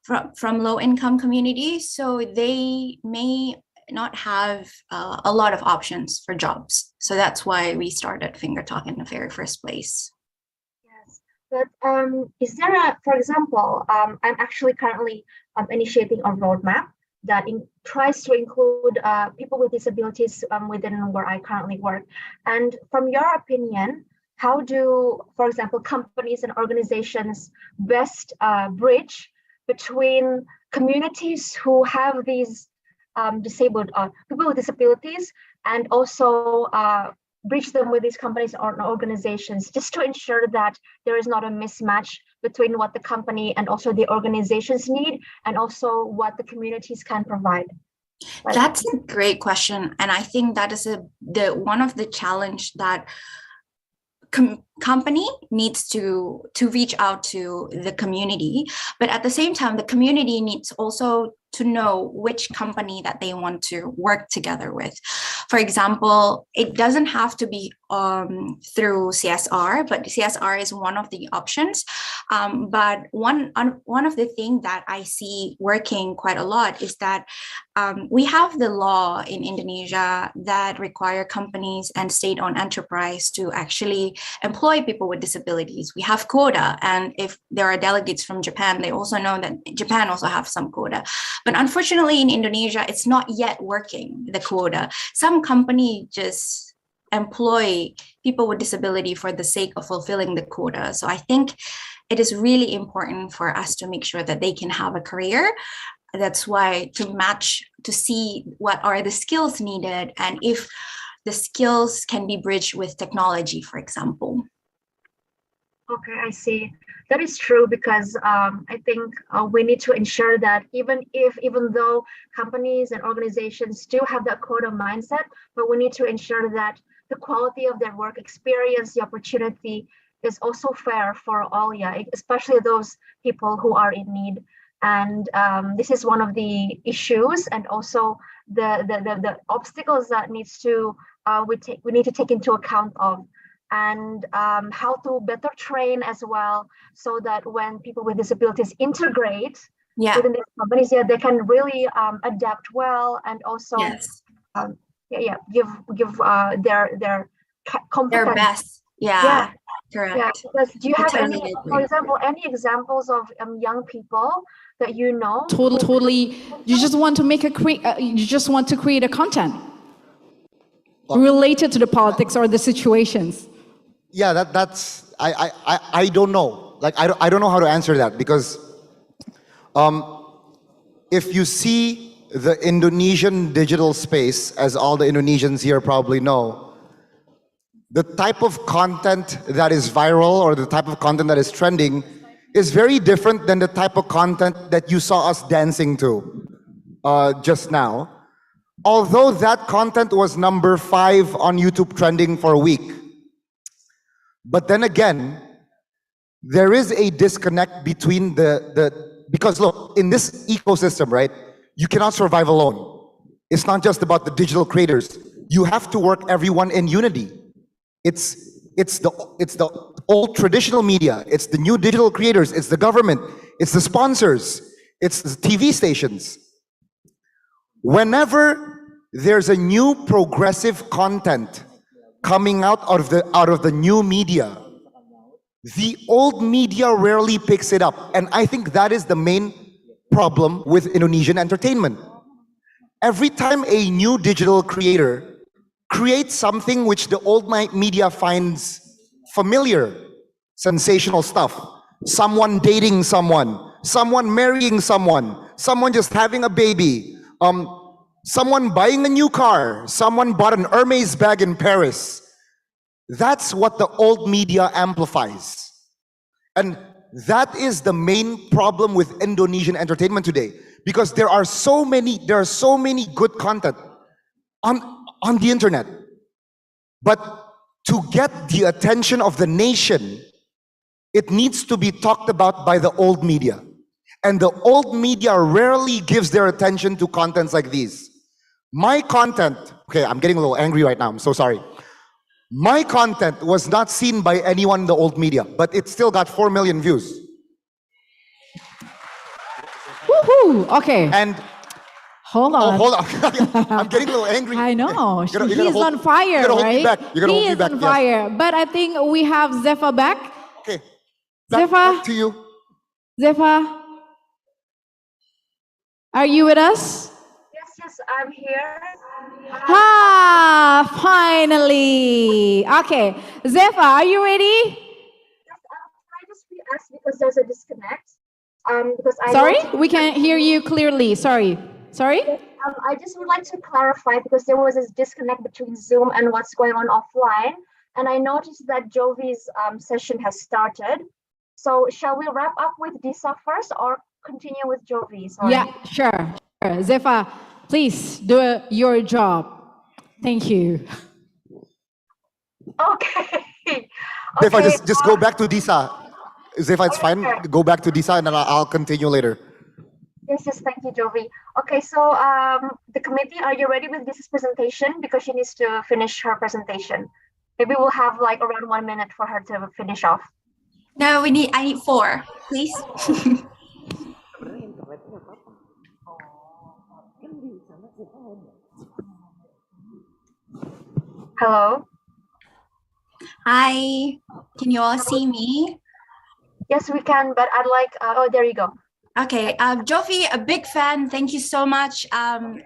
from low-income communities, so they may not have a lot of options for jobs. So that's why we started Finger Talk in the very first place. But is there for example, I'm actually currently initiating a roadmap that tries to include people with disabilities within where I currently work. And from your opinion, how do, for example, companies and organizations best bridge between communities who have these disabled people with disabilities, and also bridge them with these companies or organizations, just to ensure that there is not a mismatch between what the company and also the organizations need, and also what the communities can provide? That's a great question. And I think that is one of the challenge that company needs to reach out to the community, but at the same time, the community needs also to know which company that they want to work together with. For example, it doesn't have to be through CSR, but CSR is one of the options. But one of the things that I see working quite a lot is that we have the law in Indonesia that require companies and state-owned enterprise to actually employ people with disabilities. We have quota, and if there are delegates from Japan, they also know that Japan also have some quota. But unfortunately, in Indonesia, it's not yet working, the quota. Some company just employ people with disability for the sake of fulfilling the quota. So I think it is really important for us to make sure that they can have a career. That's why to see what are the skills needed, and if the skills can be bridged with technology, for example. Okay, I see. That is true, because I think we need to ensure that even though companies and organizations do have that quota mindset, but we need to ensure that the quality of their work experience, the opportunity, is also fair for all, especially those people who are in need. And this is one of the issues, and also the obstacles that we need to take into account of. And how to better train as well, so that when people with disabilities integrate Yeah. within these companies, yeah, they can really adapt well and also Yes. Give their competence. best. Yeah. Yeah. Correct. Yeah, because do you I have totally any, agree. for example, any examples of young people that you know? Totally. You just want to you just want to create a content related to the politics or the situations. Yeah, that's I don't know. Like I don't know how to answer that because if you see the Indonesian digital space, as all the Indonesians here probably know, the type of content that is viral or the type of content that is trending is very different than the type of content that you saw us dancing to just now. Although that content was number 5 on YouTube trending for a week. But then again, there is a disconnect between because look, in this ecosystem, right, you cannot survive alone. It's not just about the digital creators. You have to work everyone in unity. It's the old traditional media, it's the new digital creators, it's the government, it's the sponsors, it's the TV stations. Whenever there's a new progressive content coming out of the new media, the old media rarely picks it up. And I think that is the main problem with Indonesian entertainment. Every time a new digital creator creates something which the old media finds familiar, sensational stuff, someone dating someone marrying someone just having a baby, someone buying a new car, someone bought an Hermes bag in Paris. That's what the old media amplifies. And that is the main problem with Indonesian entertainment today, because there are so many good content on the internet. But to get the attention of the nation, it needs to be talked about by the old media. And the old media rarely gives their attention to contents like these. My content, okay, I'm getting a little angry right now, I'm so sorry. My content was not seen by anyone in the old media, but it still got 4 million views. Woohoo! Okay. And hold on. hold on. I'm getting a little angry. I know. You gotta He's on fire, you gotta hold right? me back. You gotta hold me back. He is on fire. But I think we have Zephyr back. Okay. Zephyr? Back to you. Zephyr, are you with us? Yes, I'm here. Finally. Okay. Zephyr, are you ready? Yes, I just re-asked because there's a disconnect. Because Sorry? We can't hear you clearly. Sorry. I just would like to clarify because there was this disconnect between Zoom and what's going on offline. And I noticed that Jovi's session has started. So shall we wrap up with Disa first or continue with Jovi? Sorry. Yeah, sure. Zephyr, please do your job. Thank you. Okay. Zephyr, just go back to Disa. Zephyr, it's fine. Sure. Go back to Disa and then I'll continue later. Yes, thank you, Jovi. Okay, so the committee, are you ready with this presentation? Because she needs to finish her presentation. Maybe we'll have like around 1 minute for her to finish off. No, I need 4, please. Hello? Hi, can you all see me? Yes, we can, but I'd like, oh, there you go. Okay, Jovi, a big fan. Thank you so much.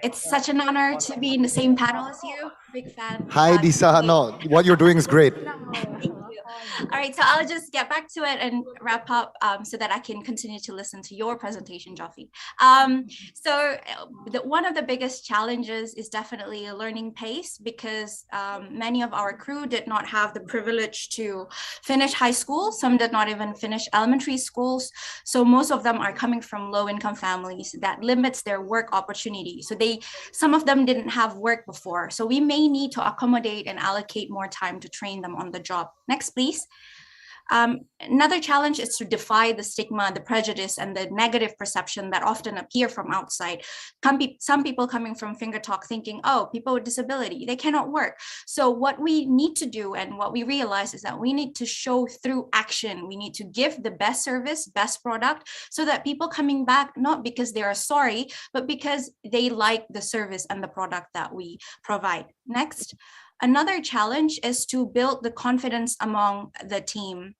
It's such an honor to be in the same panel as you. Big fan. Hi, Disa. No, what you're doing is great. Thank you. All right, so I'll just get back to it and wrap up so that I can continue to listen to your presentation, Jofi. One of the biggest challenges is definitely a learning pace because many of our crew did not have the privilege to finish high school. Some did not even finish elementary schools. So most of them are coming from low-income families. That limits their work opportunity. So some of them didn't have work before. So we may need to accommodate and allocate more time to train them on the job. Next, please. Another challenge is to defy the stigma, the prejudice, and the negative perception that often appear from outside. Some people coming from Finger Talk thinking, oh, people with disability, they cannot work. So what we need to do and what we realize is that we need to show through action. We need to give the best service, best product, so that people coming back, not because they are sorry, but because they like the service and the product that we provide. Next. Another challenge is to build the confidence among the team.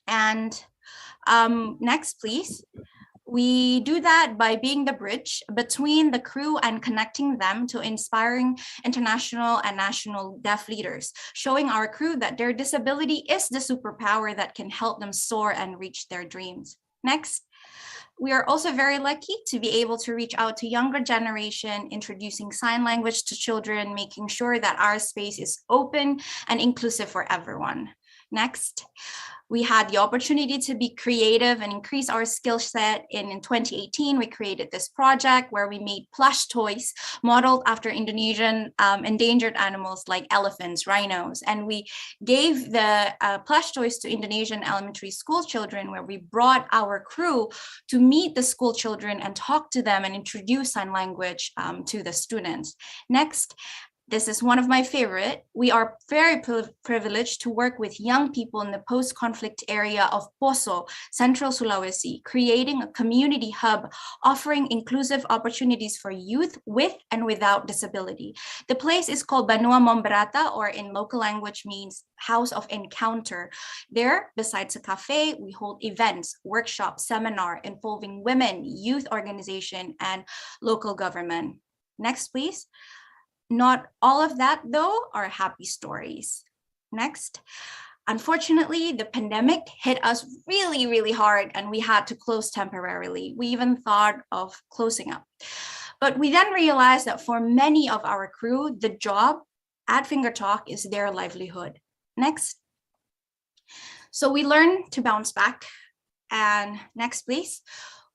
And next, please. We do that by being the bridge between the crew and connecting them to inspiring international and national deaf leaders, showing our crew that their disability is the superpower that can help them soar and reach their dreams. Next. We are also very lucky to be able to reach out to younger generation, introducing sign language to children, making sure that our space is open and inclusive for everyone. Next, we had the opportunity to be creative and increase our skill set. In 2018, we created this project where we made plush toys modeled after Indonesian endangered animals like elephants, rhinos, and we gave the plush toys to Indonesian elementary school children, where we brought our crew to meet the school children and talk to them and introduce sign language to the students. Next, this is one of my favorite. We are very privileged to work with young people in the post-conflict area of Poso, Central Sulawesi, creating a community hub offering inclusive opportunities for youth with and without disability. The place is called Banua Momberata, or in local language means House of Encounter. There, besides a cafe, we hold events, workshops, seminar involving women, youth organization, and local government. Next, please. Not all of that, though, are happy stories. Next. Unfortunately, the pandemic hit us really, really hard, and we had to close temporarily. We even thought of closing up. But we then realized that for many of our crew, the job at Finger Talk is their livelihood. Next. So we learned to bounce back. And next, please.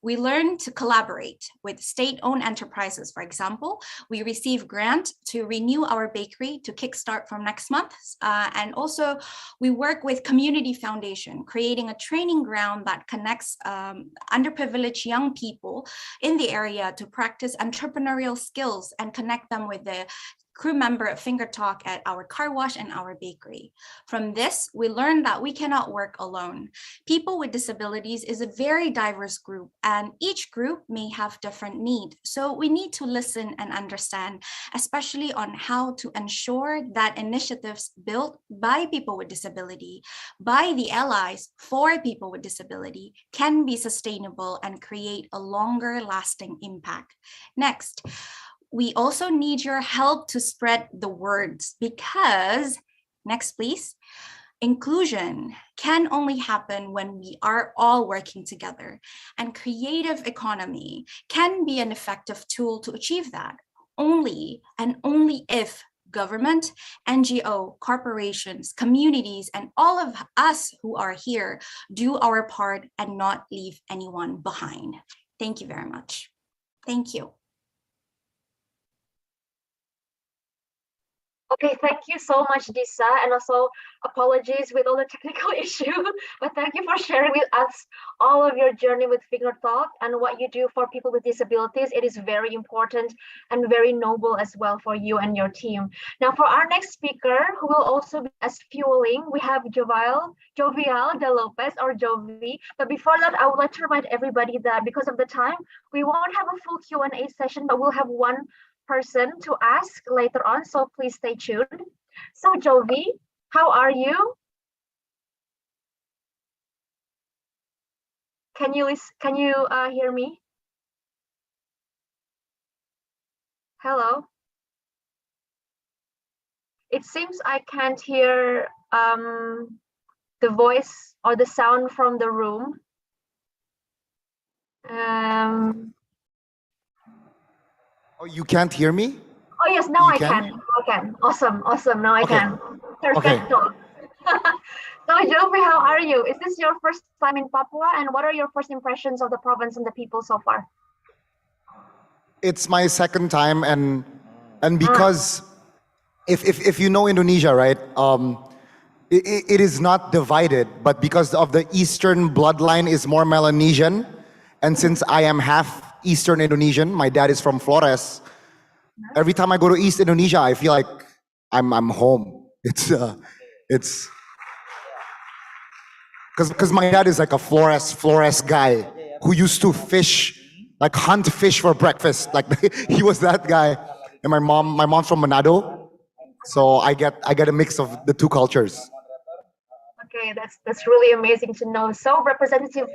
We learn to collaborate with state-owned enterprises. For example, we receive grant to renew our bakery to kickstart from next month. And also we work with Community Foundation, creating a training ground that connects underprivileged young people in the area to practice entrepreneurial skills and connect them with the crew member at Finger Talk at our car wash and our bakery. From this, we learned that we cannot work alone. People with disabilities is a very diverse group, and each group may have different needs. So we need to listen and understand, especially on how to ensure that initiatives built by people with disability, by the allies for people with disability, can be sustainable and create a longer lasting impact. Next, we also need your help to spread the words, because, next please, inclusion can only happen when we are all working together, and creative economy can be an effective tool to achieve that, only and only if government, NGO, corporations, communities, and all of us who are here do our part and not leave anyone behind. Thank you very much. Thank you. Okay, thank you so much, Disa, and also apologies with all the technical issue, but thank you for sharing with us all of your journey with Finger Talk and what you do for people with disabilities. It is very important and very noble as well for you and your team. Now, for our next speaker, who will also be as fueling, we have Jovial de Lopez, or Jovi. But before that, I would like to remind everybody that because of the time, we won't have a full Q&A session, but we'll have one person to ask later on, so please stay tuned. So Jovi, how are you? Can you hear me? Hello. It seems I can't hear the voice or the sound from the room. Oh, you can't hear me? Oh yes, now I can. Okay, awesome. Now I can. Perfecto. So Jovi, how are you? Is this your first time in Papua, and what are your first impressions of the province and the people so far? It's my second time, and because if you know Indonesia, right? it is not divided, but because of the Eastern bloodline is more Melanesian, and since I am half Eastern Indonesian, my dad is from Flores. Every time I go to East Indonesia, I feel like I'm home. It's because my dad is like a Flores guy who used to fish, like hunt fish for breakfast. Like he was that guy. And my mom's from Manado, so I get a mix of the two cultures. Okay, that's really amazing to know. So representative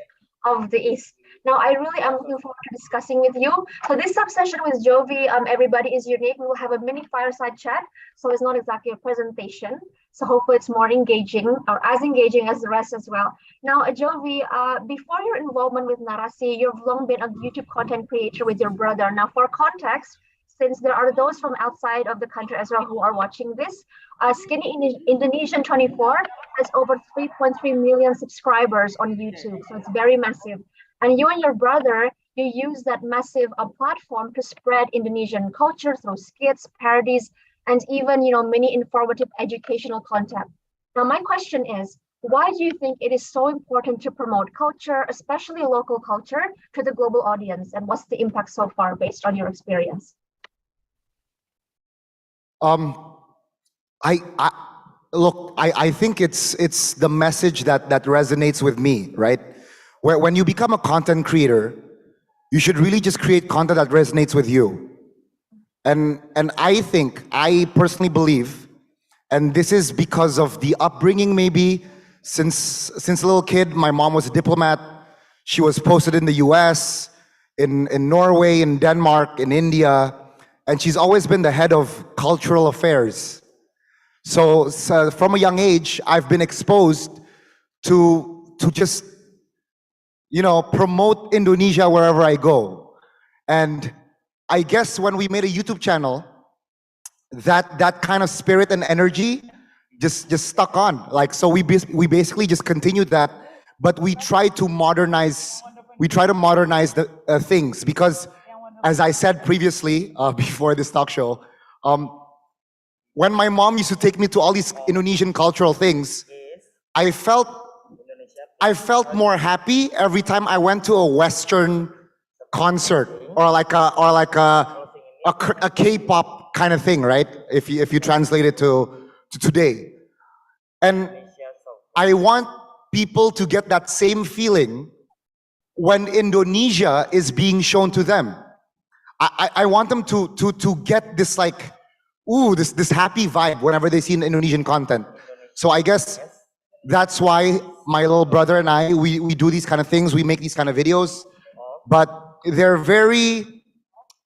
of the East. Now, I really am looking forward to discussing with you. So this sub-session with Jovi, everybody is unique. We will have a mini fireside chat. So it's not exactly a presentation. So hopefully it's more engaging or as engaging as the rest as well. Now, Jovi, before your involvement with Narasi, you've long been a YouTube content creator with your brother. Now, for context, since there are those from outside of the country as well who are watching this, Skinny Indonesian 24 has over 3.3 million subscribers on YouTube. So it's very massive. And you and your brother, you use that massive platform to spread Indonesian culture through skits, parodies, and even many informative educational content. Now, my question is, why do you think it is so important to promote culture, especially local culture, to the global audience? And what's the impact so far based on your experience? I think it's the message that resonates with me, right? When you become a content creator, you should really just create content that resonates with you. And I personally believe, and this is because of the upbringing maybe, since a little kid, my mom was a diplomat. She was posted in the US, in Norway, in Denmark, in India, and she's always been the head of cultural affairs. So from a young age, I've been exposed to just promote Indonesia wherever I go. And I guess when we made a YouTube channel, that kind of spirit and energy just stuck on. Like, so we basically just continued that, but we try to modernize the things, because as I said previously, before this talk show, when my mom used to take me to all these Indonesian cultural things, I felt more happy every time I went to a Western concert or like a K-pop kind of thing, right? If you translate it to today. And I want people to get that same feeling when Indonesia is being shown to them. I want them to get this like, ooh, this happy vibe whenever they see Indonesian content. So I guess that's why my little brother and I, we do these kind of things, we make these kind of videos, but they're very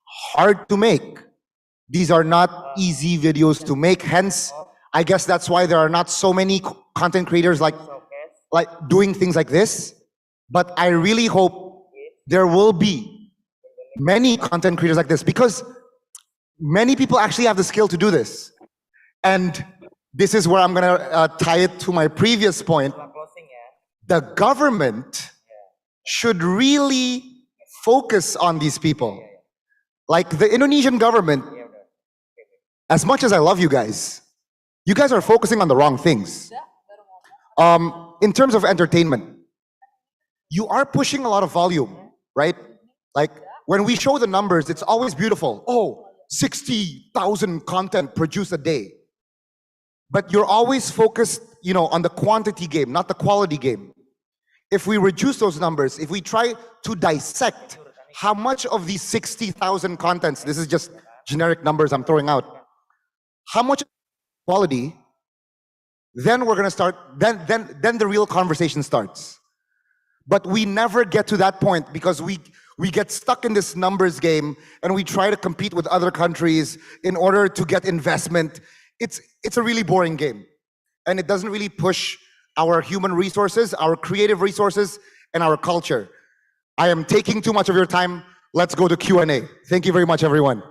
hard to make. These are not easy videos to make, hence, I guess that's why there are not so many content creators like doing things like this. But I really hope there will be many content creators like this, because many people actually have the skill to do this. And this is where I'm gonna tie it to my previous point. The government should really focus on these people. Like the Indonesian government, as much as I love you guys are focusing on the wrong things. In terms of entertainment, you are pushing a lot of volume, right? Like when we show the numbers, it's always beautiful. Oh, 60,000 content produced a day. But you're always focused, on the quantity game, not the quality game. If we reduce those numbers, if we try to dissect how much of these 60,000 contents, this is just generic numbers I'm throwing out, how much quality, then we're gonna start, then the real conversation starts. But we never get to that point because we get stuck in this numbers game and we try to compete with other countries in order to get investment. It's a really boring game. And it doesn't really push our human resources, our creative resources, and our culture. I am taking too much of your time. Let's go to Q&A. Thank you very much, everyone.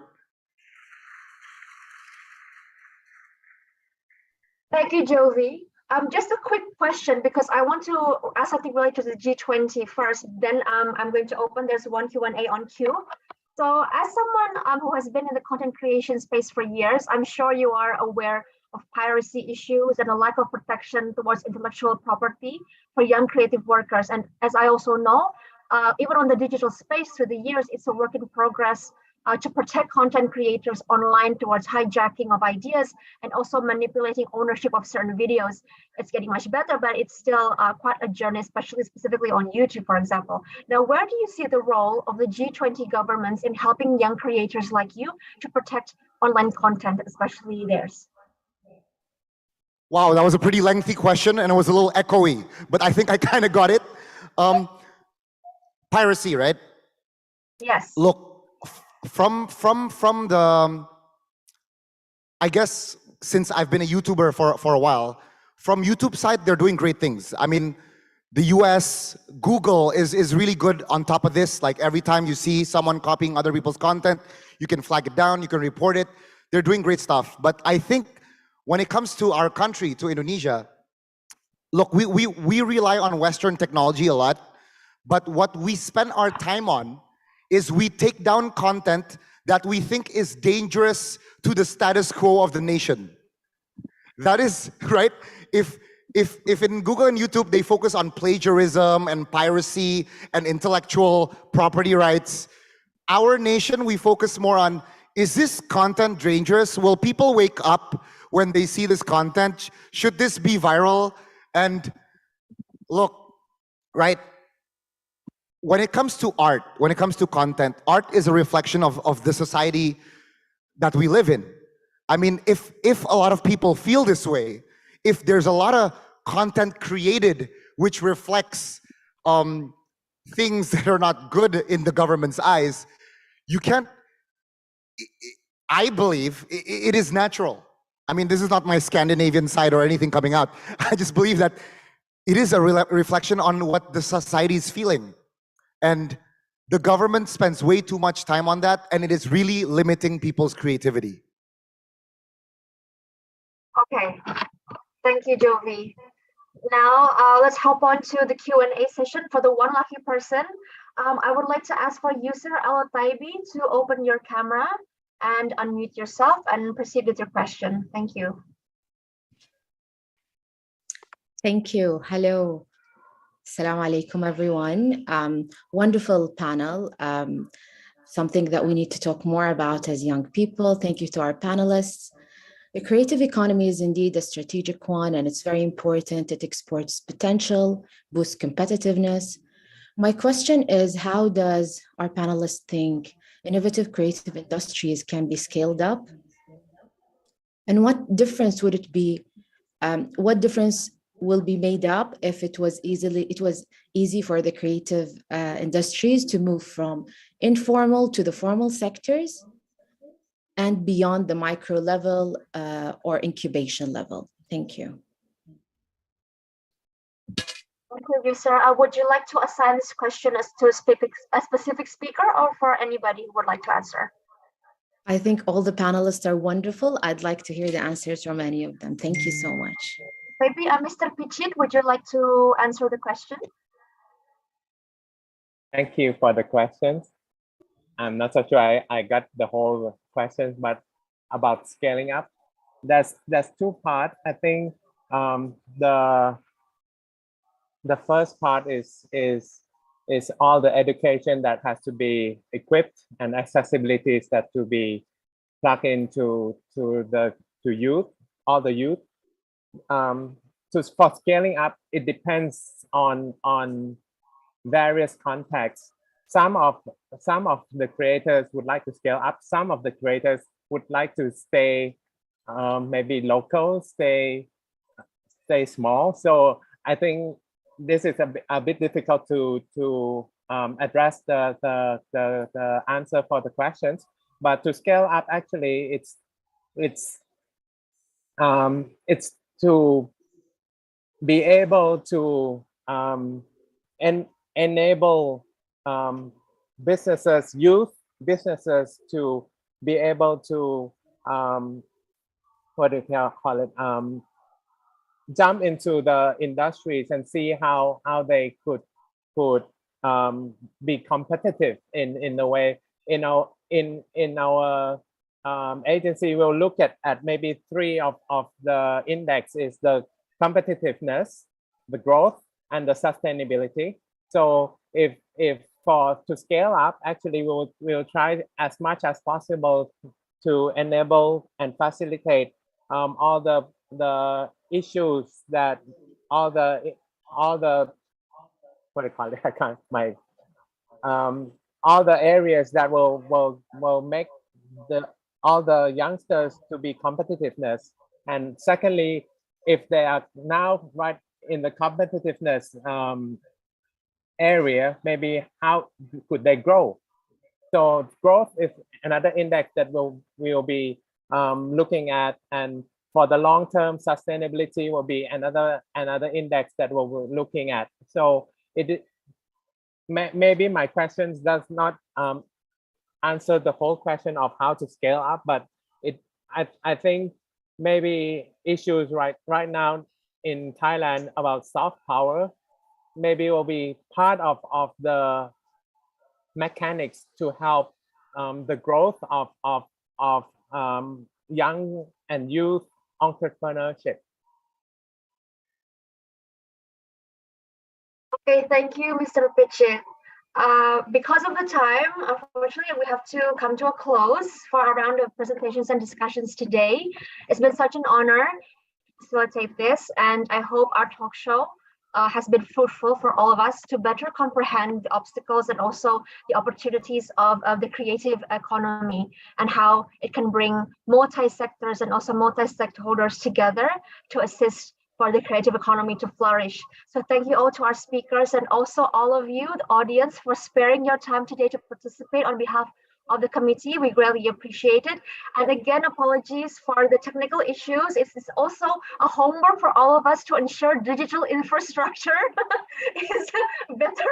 Thank you, Jovi. Just a quick question, because I want to ask something related to the G20 first. Then I'm going to open. There's one Q&A on queue. So as someone who has been in the content creation space for years, I'm sure you are aware of piracy issues and a lack of protection towards intellectual property for young creative workers. And as I also know, even on the digital space through the years, it's a work in progress to protect content creators online towards hijacking of ideas and also manipulating ownership of certain videos. It's getting much better, but it's still quite a journey, especially specifically on YouTube, for example. Now, where do you see the role of the G20 governments in helping young creators like you to protect online content, especially theirs? Wow, that was a pretty lengthy question and it was a little echoey, but I think I kind of got it. Piracy, right? Yes. Look, from the, I guess since I've been a YouTuber for a while, from YouTube side, they're doing great things. I mean, the US, Google is really good on top of this. Like every time you see someone copying other people's content, you can flag it down, you can report it. They're doing great stuff. But I think when it comes to our country, to Indonesia, look, we rely on Western technology a lot, but what we spend our time on is we take down content that we think is dangerous to the status quo of the nation. That is, right? If in Google and YouTube, they focus on plagiarism and piracy and intellectual property rights, our nation, we focus more on, is this content dangerous? Will people wake up when they see this content? Should this be viral? And look, right? When it comes to art, when it comes to content, art is a reflection of the society that we live in. I mean, if a lot of people feel this way, if there's a lot of content created which reflects things that are not good in the government's eyes, you can't, I believe it is natural. I mean, this is not my Scandinavian side or anything coming out. I just believe that it is a reflection on what the society is feeling. And the government spends way too much time on that, and it is really limiting people's creativity. Okay, thank you, Jovi. Now let's hop on to the Q&A session for the one lucky person. I would like to ask for user Al Taibi to open your camera and unmute yourself and proceed with your question. Thank you. Thank you. Hello. Assalamu alaikum, everyone. Wonderful panel. Something that we need to talk more about as young people. Thank you to our panelists. The creative economy is indeed a strategic one, and it's very important. It exports potential, boosts competitiveness. My question is, how does our panelists think innovative creative industries can be scaled up? And what difference would it be? What difference will be made up if it was easy for the creative industries to move from informal to the formal sectors and beyond the micro level or incubation level? Thank you. Thank you, sir. Would you like to assign this question as to a specific speaker or for anybody who would like to answer? I think all the panelists are wonderful. I'd like to hear the answers from any of them. Thank you so much. Maybe Mr. Pichit, would you like to answer the question? Thank you for the questions. I'm not so sure I got the whole questions, but about scaling up, there's two parts. I think the first part is all the education that has to be equipped and accessibilities that to be plugged into youth, all the youth. For scaling up, it depends on various contexts. Some of the creators would like to scale up. Some of the creators would like to stay maybe local, stay small. So I think this is a bit difficult to address the answer for the questions. But to scale up, actually, it's to be able to enable youth businesses to be able to what do you call it, jump into the industries and see how they could be competitive in a way in our agency will look at maybe three of the index is the competitiveness, the growth, and the sustainability. So if to scale up, actually we'll try as much as possible to enable and facilitate all the issues that all the what do you call it? I can't all the areas that will make all the youngsters to be competitiveness. And secondly, if they are now right in the competitiveness area, maybe how could they grow? So growth is another index that we'll be looking at, and for the long-term sustainability will be another index that we'll be looking at. So maybe my questions does not answer the whole question of how to scale up, but I think maybe issues right now in Thailand about soft power maybe will be part of the mechanics to help the growth of young and youth entrepreneurship. Okay, thank you, Mr. Piche. Because of the time, unfortunately, we have to come to a close for our round of presentations and discussions today. It's been such an honor to facilitate this, and I hope our talk show has been fruitful for all of us to better comprehend the obstacles and also the opportunities of the creative economy and how it can bring multi-sectors and also multi-stakeholders together to assist for the creative economy to flourish. So thank you all to our speakers and also all of you, the audience, for sparing your time today to participate on behalf of the committee. We greatly appreciate it. And again, apologies for the technical issues. It's also a homework for all of us to ensure digital infrastructure is better,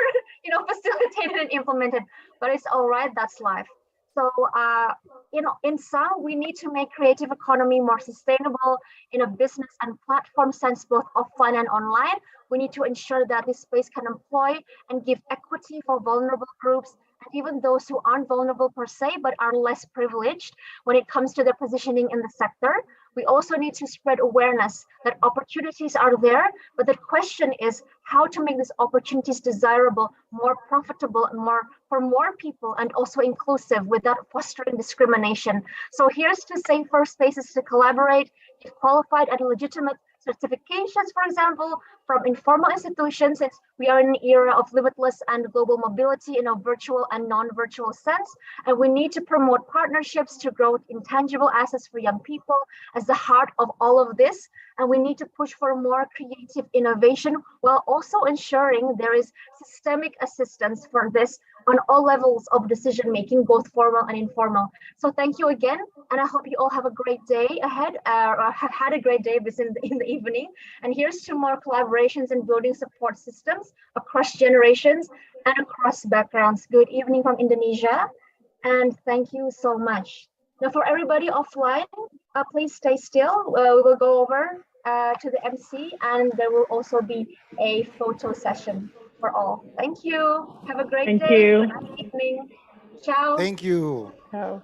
facilitated and implemented. But it's all right, that's life. So, in sum, we need to make creative economy more sustainable in a business and platform sense, both offline and online. We need to ensure that this space can employ and give equity for vulnerable groups and even those who aren't vulnerable per se, but are less privileged when it comes to their positioning in the sector. We also need to spread awareness that opportunities are there, but the question is how to make these opportunities desirable, more profitable, and for more people, and also inclusive without fostering discrimination. So here's to safer spaces to collaborate, get qualified and legitimate certifications, for example, from informal institutions, since we are in an era of limitless and global mobility in a virtual and non-virtual sense. And we need to promote partnerships to grow intangible assets for young people as the heart of all of this. And we need to push for more creative innovation while also ensuring there is systemic assistance for this on all levels of decision making, both formal and informal. So thank you again, and I hope you all have a great day ahead, or have had a great day in the evening. And here's to more collaborations and building support systems across generations and across backgrounds. Good evening from Indonesia, and thank you so much. Now for everybody offline, please stay still. We will go over to the MC, and there will also be a photo session for all. Thank you. Have a great day. Good evening. Ciao. Thank you. Ciao.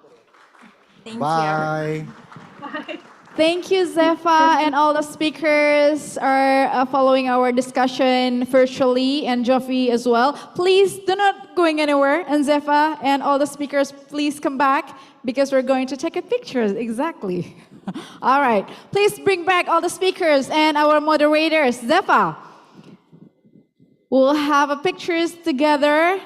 Thank Bye. Bye. Thank you, Zepha, and all the speakers are following our discussion virtually, and Jofi as well. Please do not going anywhere, and Zepha and all the speakers, please come back because we're going to take a picture. Exactly. All right. Please bring back all the speakers and our moderators. Zepha, we'll have a pictures together.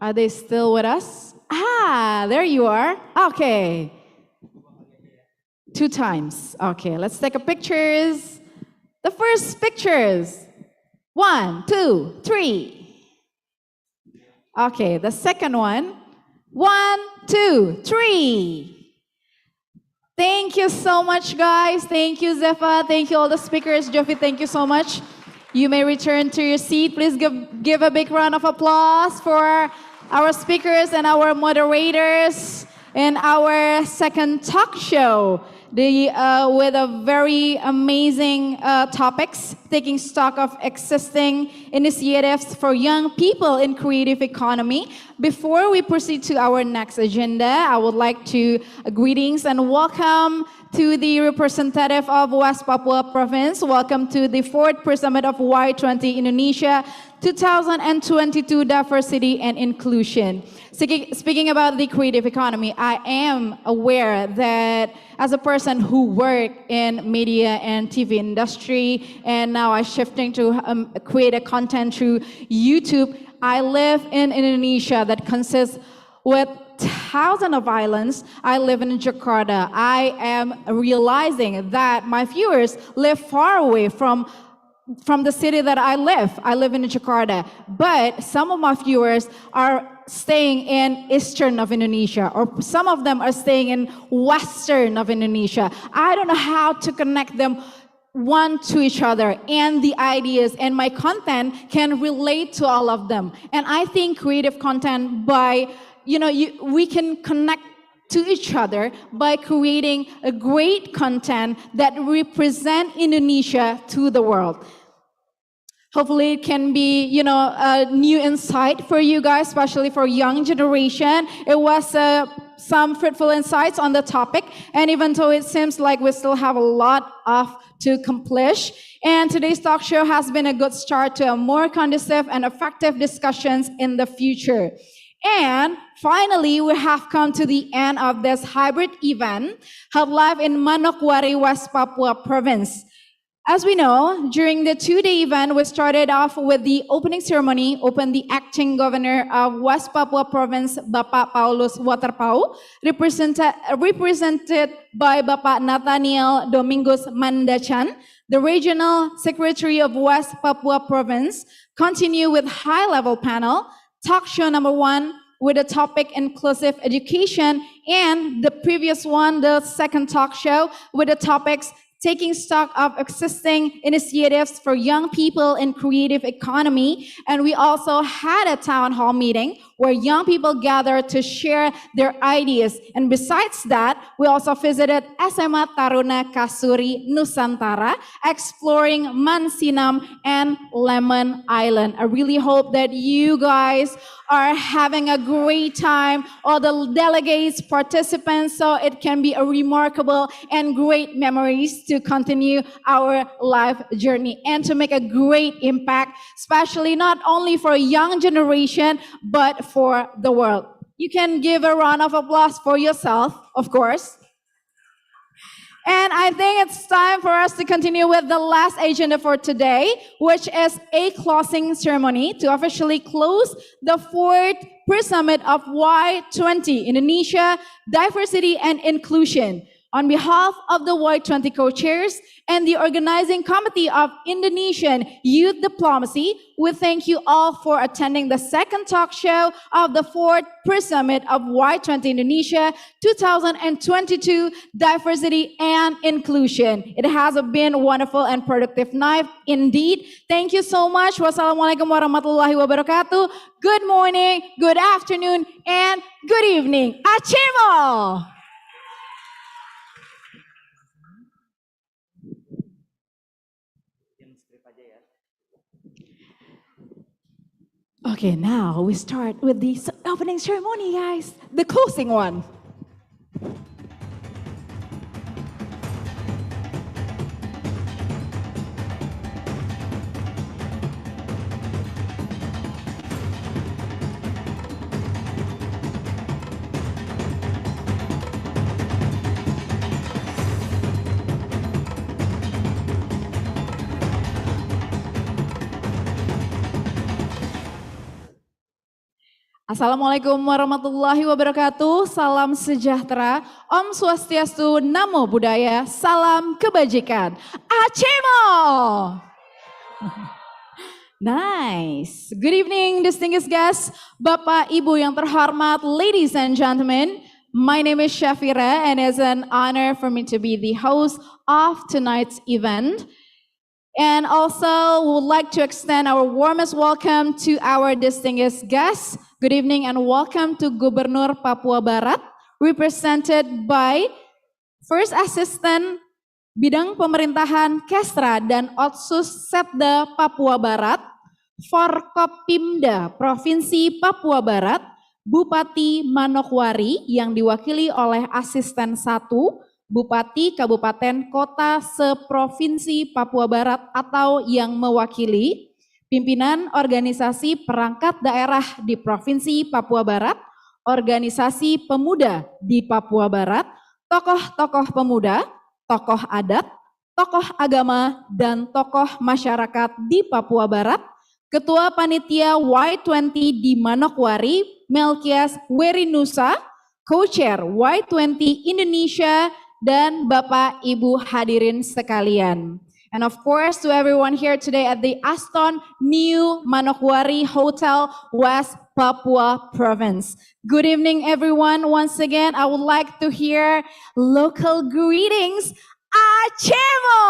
Are they still with us? Ah, there you are. Okay. 2 times. Okay, let's take a pictures. The first pictures. 1, 2, 3. Okay, the second one. 1, 2, 3. Thank you so much, guys. Thank you, Zepha. Thank you, all the speakers. Jofi, thank you so much. You may return to your seat. Please give a big round of applause for our speakers and our moderators. in our second talk show, with a very amazing topics, taking stock of existing initiatives for young people in creative economy. Before we proceed to our next agenda, I would like to greetings and welcome to the representative of West Papua Province. Welcome to the 4th Pre-Summit of Y20 Indonesia 2022 Diversity and Inclusion. Speaking about the creative economy, I am aware that as a person who worked in media and TV industry, and now I'm shifting to create a content through YouTube, I live in Indonesia that consists with thousands of islands. I live in Jakarta. I am realizing that my viewers live far away from the city that I live. I live in Jakarta, but some of my viewers are staying in eastern of Indonesia, or some of them are staying in western of Indonesia. I don't know how to connect them one to each other, and the ideas and my content can relate to all of them. And I think creative content we can connect to each other by creating a great content that represent Indonesia to the world. Hopefully it can be, a new insight for you guys, especially for young generation. It was some fruitful insights on the topic, and even though it seems like we still have a lot to accomplish, and today's talk show has been a good start to a more conducive and effective discussions in the future. And finally, we have come to the end of this hybrid event held live in Manokwari, West Papua Province. As we know, during the 2-day event, we started off with the opening ceremony, the acting governor of West Papua Province, Bapak Paulus Waterpau, represented by Bapak Nathaniel Domingos Mandachan, the regional secretary of West Papua Province. Continue with high-level panel, talk show number 1, with the topic inclusive education, and the previous one, the second talk show, with the topics taking stock of existing initiatives for young people in creative economy. And we also had a town hall meeting where young people gathered to share their ideas. And besides that, we also visited SMA Taruna Kasuri Nusantara, exploring Mansinam and Lemon Island. I really hope that you guys are having a great time, all the delegates, participants, so it can be a remarkable and great memories to continue our life journey and to make a great impact, especially not only for a young generation, but for the world. You can give a round of applause for yourself, of course. And I think it's time for us to continue with the last agenda for today, which is a closing ceremony to officially close the 4th Pre-Summit of Y20 Indonesia Diversity and Inclusion. On behalf of the Y20 co-chairs and the organizing committee of Indonesian Youth Diplomacy, we thank you all for attending the second talk show of the 4th Pre-Summit of Y20 Indonesia 2022 Diversity and Inclusion. It has been a wonderful and productive night indeed. Thank you so much. Wassalamualaikum warahmatullahi wabarakatuh. Good morning, good afternoon, and good evening. Achimo! Okay, now we start with the opening ceremony, guys. The closing one. Assalamualaikum warahmatullahi wabarakatuh. Salam sejahtera. Om Swastiastu, Namo Buddhaya. Salam kebajikan. Achimo! Nice. Good evening, distinguished guests. Bapak, Ibu yang terhormat, ladies and gentlemen. My name is Shafira, and it's an honor for me to be the host of tonight's event. And also would like to extend our warmest welcome to our distinguished guests. Good evening and welcome to Gubernur Papua Barat, represented by First Assistant Bidang Pemerintahan Kestra dan Otsus Setda Papua Barat, Forkopimda Provinsi Papua Barat, Bupati Manokwari yang diwakili oleh Asisten 1, Bupati Kabupaten Kota seprovinsi Papua Barat atau yang mewakili, pimpinan organisasi perangkat daerah di Provinsi Papua Barat, organisasi pemuda di Papua Barat, tokoh-tokoh pemuda, tokoh adat, tokoh agama, dan tokoh masyarakat di Papua Barat, Ketua Panitia Y20 di Manokwari, Melkias Werinusa, Co-Chair Y20 Indonesia, dan Bapak Ibu hadirin sekalian. And of course to everyone here today at the Aston New Manokwari Hotel, West Papua Province. Good evening everyone. Once again, I would like to hear local greetings. Achemo!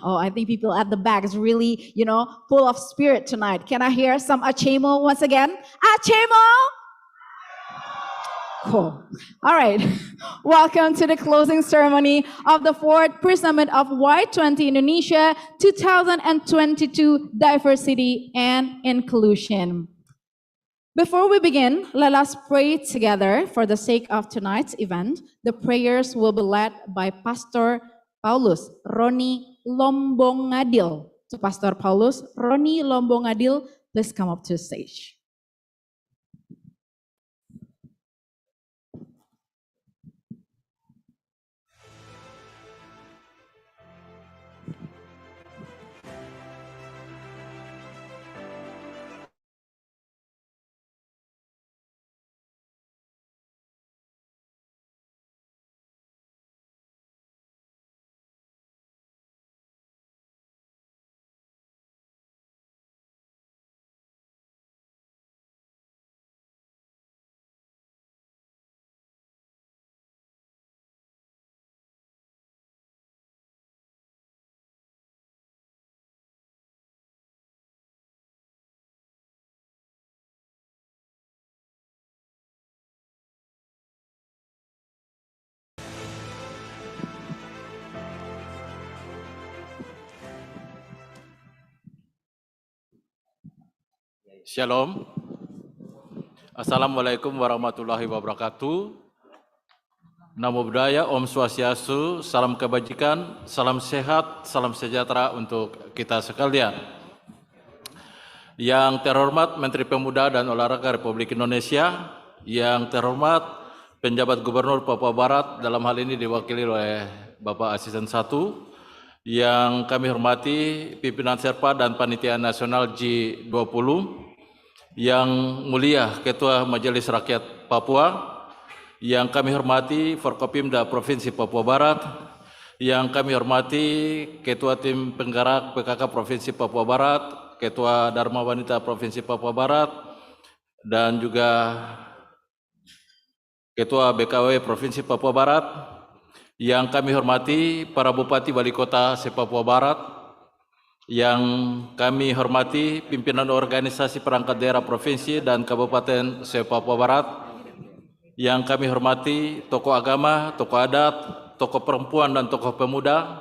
Oh, I think people at the back is really, full of spirit tonight. Can I hear some Achemo once again? Achemo! Cool. All right. Welcome to the closing ceremony of the 4th Pre-Summit of Y20 Indonesia 2022 Diversity and Inclusion. Before we begin, let us pray together for the sake of tonight's event. The prayers will be led by Pastor Paulus Roni Lombongadil. To Pastor Paulus Roni Lombongadil, please come up to the stage. Shalom. Assalamualaikum warahmatullahi wabarakatuh. Namo Buddhaya, Om Swastiastu, salam kebajikan, salam sehat, salam sejahtera untuk kita sekalian. Yang terhormat Menteri Pemuda dan Olahraga Republik Indonesia, yang terhormat Penjabat Gubernur Papua Barat, dalam hal ini diwakili oleh Bapak Asisten 1, yang kami hormati pimpinan Serpa dan Panitia Nasional G20, yang mulia Ketua Majelis Rakyat Papua, yang kami hormati Forkopimda Provinsi Papua Barat, yang kami hormati Ketua Tim Penggerak PKK Provinsi Papua Barat, Ketua Dharma Wanita Provinsi Papua Barat, dan juga Ketua BKW Provinsi Papua Barat, yang kami hormati para Bupati Wali Kota se-Papua Barat, yang kami hormati pimpinan organisasi perangkat daerah provinsi dan kabupaten se-Papua Barat, yang kami hormati tokoh agama, tokoh adat, tokoh perempuan dan tokoh pemuda,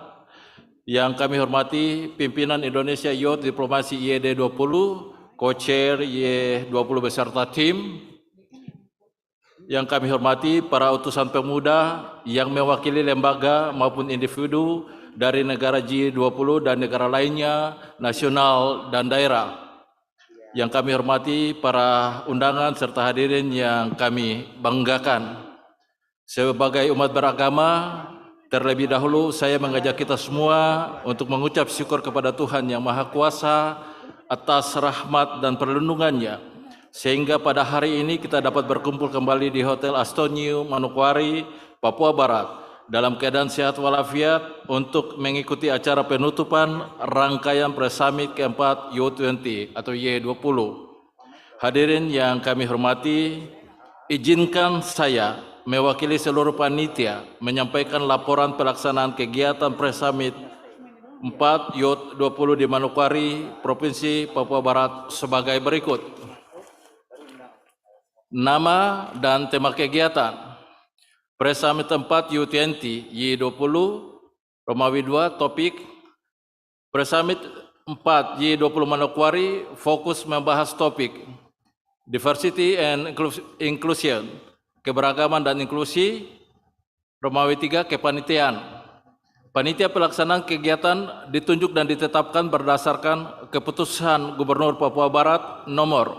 yang kami hormati pimpinan Indonesia Youth Diplomasi Y20, Co-Chair Y20 beserta tim, yang kami hormati para utusan pemuda yang mewakili lembaga maupun individu dari negara G20 dan negara lainnya, nasional dan daerah. Yang kami hormati para undangan serta hadirin yang kami banggakan. Sebagai umat beragama, terlebih dahulu saya mengajak kita semua untuk mengucap syukur kepada Tuhan Yang Maha Kuasa atas rahmat dan perlindungannya, sehingga pada hari ini kita dapat berkumpul kembali di Hotel Aston New Manokwari, Papua Barat, dalam keadaan sehat walafiat untuk mengikuti acara penutupan rangkaian Pre-Summit keempat Y20 atau Y20. Hadirin yang kami hormati, izinkan saya mewakili seluruh panitia menyampaikan laporan pelaksanaan kegiatan Pre-Summit 4 Y20 di Manokwari, Provinsi Papua Barat sebagai berikut. Nama dan tema kegiatan. Pre-Summit 4 Y20, Y20, Romawi 2, topik. Pre-Summit 4 Y20 Manokwari fokus membahas topik Diversity and Inclusion, keberagaman dan inklusi. Romawi 3, kepanitiaan. Panitia pelaksanaan kegiatan ditunjuk dan ditetapkan berdasarkan keputusan Gubernur Papua Barat nomor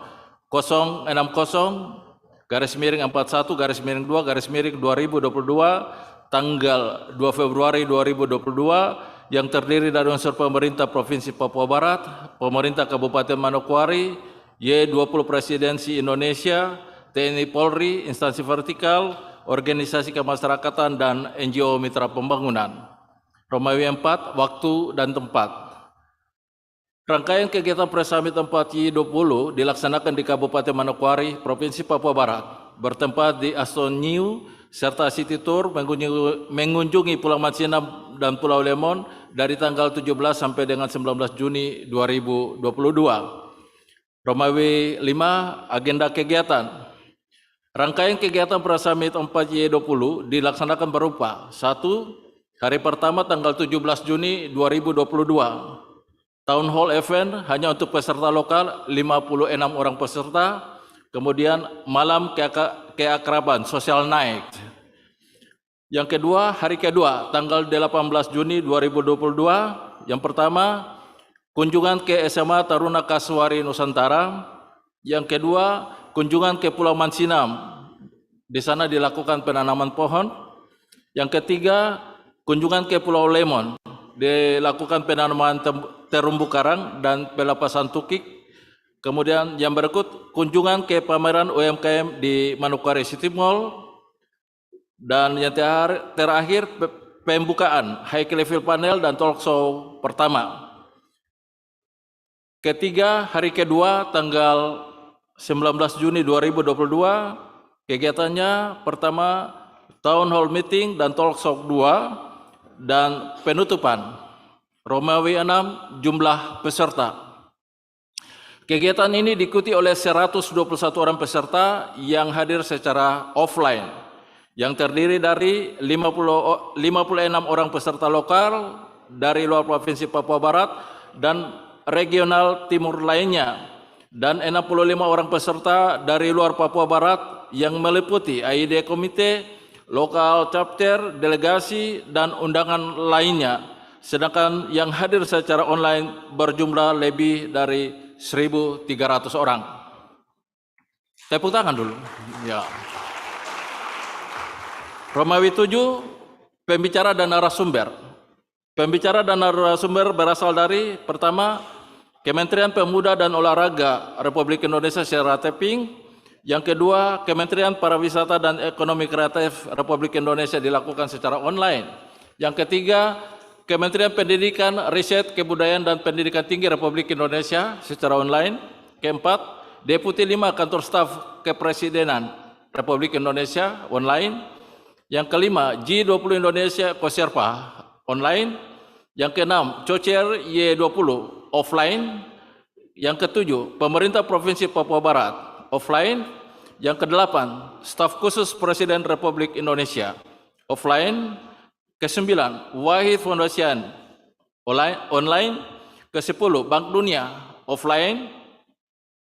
060-41-2-2022 tanggal 2 Februari 2022 yang terdiri dari unsur pemerintah Provinsi Papua Barat, pemerintah Kabupaten Manokwari, Y20 Presidensi Indonesia, TNI Polri, instansi vertikal, organisasi kemasyarakatan, dan NGO mitra pembangunan. Romawi 4, waktu dan tempat. Rangkaian kegiatan Pre-Summit 4 Y20 dilaksanakan di Kabupaten Manokwari, Provinsi Papua Barat, bertempat di Aston New, serta City Tour mengunjungi Pulau Matsinam dan Pulau Lemon dari tanggal 17 sampai dengan 19 Juni 2022. Romawi 5, agenda kegiatan. Rangkaian kegiatan Pre-Summit 4 Y20 dilaksanakan berupa 1. Hari pertama tanggal 17 Juni 2022. Town Hall event hanya untuk peserta lokal, 56 orang peserta. Kemudian malam keakraban, social night. Yang kedua, hari kedua tanggal 18 Juni 2022. Yang pertama, kunjungan ke SMA Taruna Kasuari Nusantara. Yang kedua, kunjungan ke Pulau Mansinam. Di sana dilakukan penanaman pohon. Yang ketiga, kunjungan ke Pulau Lemon, dilakukan penanaman terumbu karang dan pelepasan tukik. Kemudian yang berikut, kunjungan ke pameran UMKM di Manokwari City Mall. Dan yang terakhir, pembukaan high level panel dan talk show pertama. Ketiga, hari kedua tanggal 19 Juni 2022, kegiatannya pertama Town Hall Meeting dan Talk Show 2. Dan penutupan, Romawi 6, jumlah peserta. Kegiatan ini diikuti oleh 121 orang peserta yang hadir secara offline, yang terdiri dari 56 orang peserta lokal dari luar Provinsi Papua Barat dan regional timur lainnya, dan 65 orang peserta dari luar Papua Barat yang meliputi AID Komite, lokal chapter, delegasi, dan undangan lainnya. Sedangkan yang hadir secara online berjumlah lebih dari 1.300 orang. Tepuk tangan dulu. Ya. Romawi 7, pembicara dan narasumber. Pembicara dan narasumber berasal dari pertama, Kementerian Pemuda dan Olahraga Republik Indonesia secara tapping. Yang kedua, Kementerian Pariwisata dan Ekonomi Kreatif Republik Indonesia dilakukan secara online. Yang ketiga, Kementerian Pendidikan, Riset, Kebudayaan dan Pendidikan Tinggi Republik Indonesia secara online. Keempat, Deputi 5 Kantor Staf Kepresidenan Republik Indonesia online. Yang kelima, G20 Indonesia Koserpa online. Yang keenam, Co-Chair Y20 offline. Yang ketujuh, Pemerintah Provinsi Papua Barat offline. Yang kedelapan, Staf Khusus Presiden Republik Indonesia offline. Kesembilan, Wahid Foundation online. Kesepuluh, Bank Dunia offline.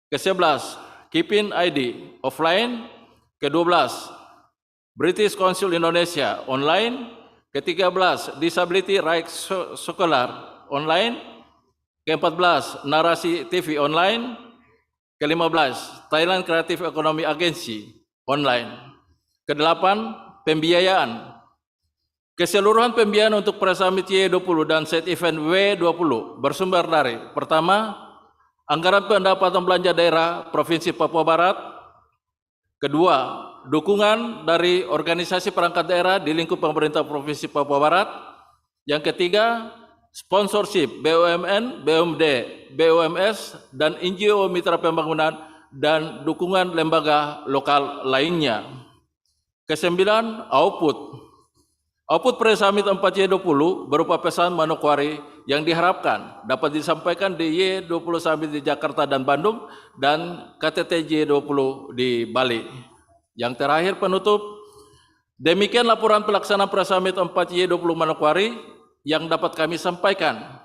Ke-11, Kipin ID offline. Ke-12, British Council Indonesia online. Ke-13, Disability Rights Scholar online. Ke-14, Narasi TV online. Ke-15, Thailand Creative Economy Agency online. Ke-8, pembiayaan. Keseluruhan pembiayaan untuk Pre-Summit Y20 dan Side Event W20 bersumber dari pertama, anggaran pendapatan belanja daerah Provinsi Papua Barat. Kedua, dukungan dari organisasi perangkat daerah di lingkup pemerintah Provinsi Papua Barat. Yang ketiga, sponsorship BUMN, BUMD, BUMS, dan NGO mitra pembangunan dan dukungan lembaga lokal lainnya. Kesembilan, output. Output pre-summit 4Y20 berupa pesan Manokwari yang diharapkan dapat disampaikan di Y20 Summit di Jakarta dan Bandung dan KTT Y20 di Bali. Yang terakhir penutup, demikian laporan pelaksanaan pre-summit 4Y20 Manokwari yang dapat kami sampaikan.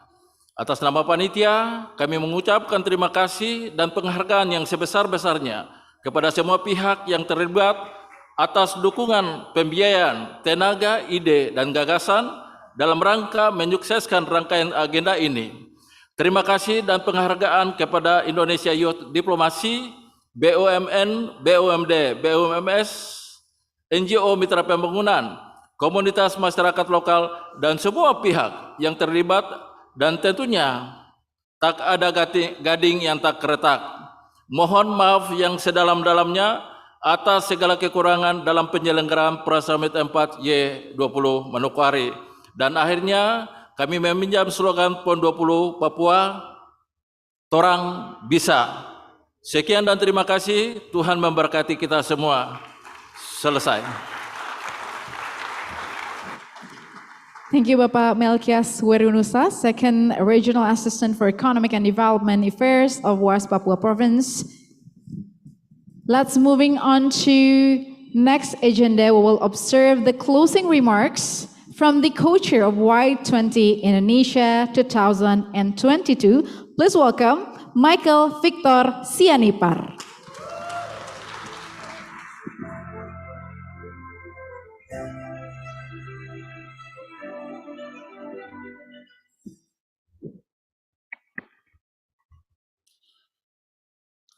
Atas nama panitia, kami mengucapkan terima kasih dan penghargaan yang sebesar-besarnya kepada semua pihak yang terlibat atas dukungan pembiayaan, tenaga, ide, dan gagasan dalam rangka menyukseskan rangkaian agenda ini. Terima kasih dan penghargaan kepada Indonesia Youth Diplomasi, BUMN, BUMD, BUMS, NGO Mitra Pembangunan, komunitas masyarakat lokal, dan semua pihak yang terlibat, dan tentunya tak ada gading yang tak retak. Mohon maaf yang sedalam-dalamnya atas segala kekurangan dalam penyelenggaraan Prasummit 4Y20 Manokwari. Dan akhirnya kami meminjam slogan PON 20 Papua, Torang Bisa. Sekian dan terima kasih. Tuhan memberkati kita semua. Selesai. Thank you, Bapak Melkias Werunusa, Second Regional Assistant for Economic and Development Affairs of West Papua Province. Let's moving on to next agenda. We will observe the closing remarks from the co-chair of Y20 Indonesia 2022. Please welcome Michael Victor Sianipar.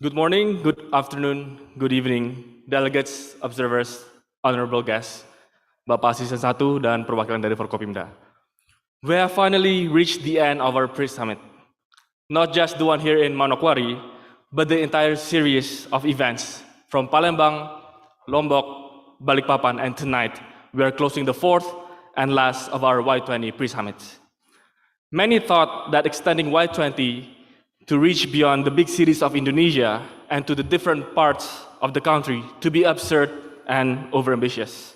Good morning, good afternoon, good evening, delegates, observers, honorable guests, Bapak Season 1 dan perwakilan dari Forkopimda. We have finally reached the end of our pre-summit. Not just the one here in Manokwari, but the entire series of events from Palembang, Lombok, Balikpapan, and tonight we are closing the fourth and last of our Y20 pre-summits. Many thought that extending Y20 to reach beyond the big cities of Indonesia and to the different parts of the country to be absurd and overambitious.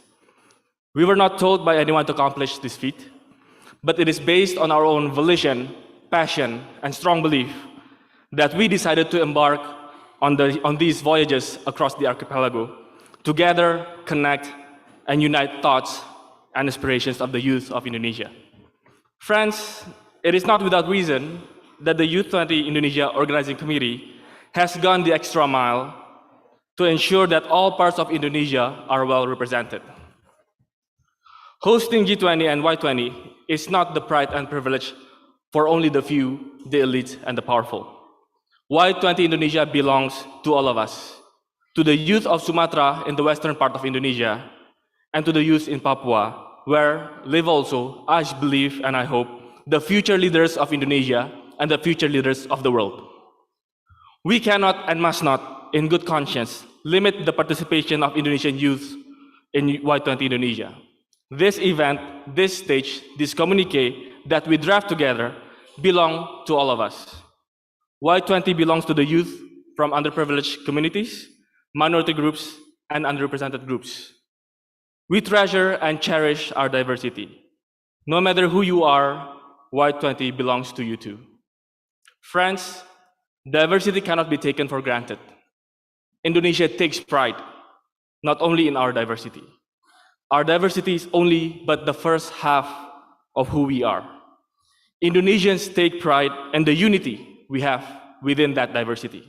We were not told by anyone to accomplish this feat, but it is based on our own volition, passion, and strong belief that we decided to embark on these voyages across the archipelago to gather, connect, and unite thoughts and aspirations of the youth of Indonesia. Friends, it is not without reason that the Y20 Indonesia Organizing Committee has gone the extra mile to ensure that all parts of Indonesia are well represented. Hosting G20 and Y20 is not the pride and privilege for only the few, the elite, and the powerful. Y20 Indonesia belongs to all of us, to the youth of Sumatra in the western part of Indonesia, and to the youth in Papua, where live also, I believe and I hope, the future leaders of Indonesia and the future leaders of the world. We cannot and must not, in good conscience, limit the participation of Indonesian youth in Y20 Indonesia. This event, this stage, this communique that we draft together belong to all of us. Y20 belongs to the youth from underprivileged communities, minority groups, and underrepresented groups. We treasure and cherish our diversity. No matter who you are, Y20 belongs to you too. Friends, diversity cannot be taken for granted. Indonesia takes pride, not only in our diversity. Our diversity is only but the first half of who we are. Indonesians take pride in the unity we have within that diversity.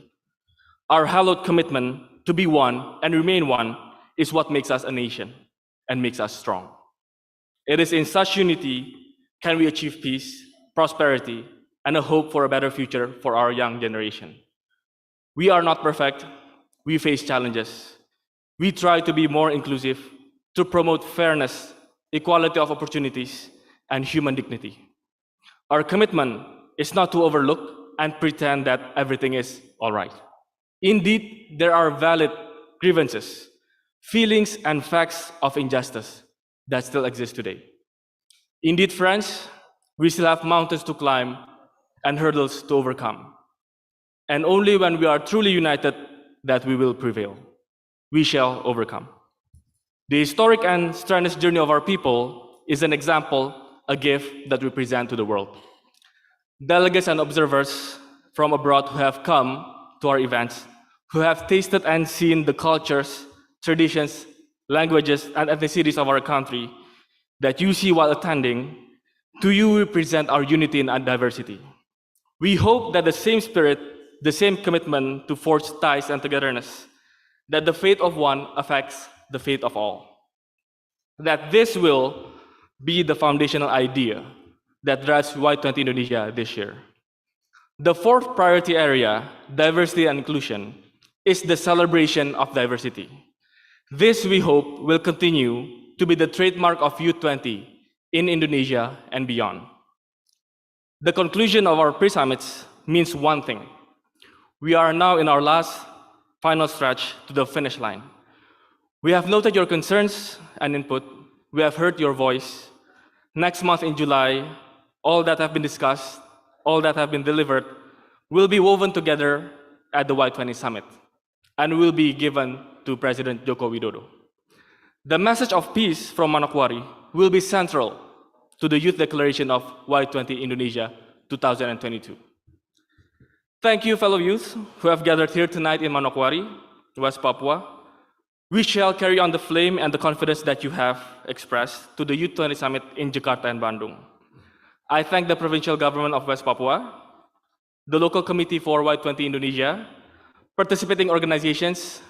Our hallowed commitment to be one and remain one is what makes us a nation and makes us strong. It is in such unity can we achieve peace, prosperity, and a hope for a better future for our young generation. We are not perfect. We face challenges. We try to be more inclusive, to promote fairness, equality of opportunities, and human dignity. Our commitment is not to overlook and pretend that everything is all right. Indeed, there are valid grievances, feelings, and facts of injustice that still exist today. Indeed, friends, we still have mountains to climb and hurdles to overcome. And only when we are truly united that we will prevail. We shall overcome. The historic and strenuous journey of our people is an example, a gift that we present to the world. Delegates and observers from abroad who have come to our events, who have tasted and seen the cultures, traditions, languages, and ethnicities of our country that you see while attending, to you we present our unity in diversity. We hope that the same spirit, the same commitment to forge ties and togetherness, that the faith of one affects the faith of all. That this will be the foundational idea that drives Y20 Indonesia this year. The fourth priority area, diversity and inclusion, is the celebration of diversity. This, we hope, will continue to be the trademark of Y20 in Indonesia and beyond. The conclusion of our pre-summits means one thing. We are now in our last final stretch to the finish line. We have noted your concerns and input. We have heard your voice. Next month in July, all that have been discussed, all that have been delivered, will be woven together at the Y20 Summit and will be given to President Joko Widodo. The message of peace from Manokwari will be central to the Youth Declaration of Y20 Indonesia 2022. Thank you, fellow youth who have gathered here tonight in Manokwari, West Papua. We shall carry on the flame and the confidence that you have expressed to the Y20 Summit in Jakarta and Bandung. I thank the provincial government of West Papua, the local committee for Y20 Indonesia, participating organizations,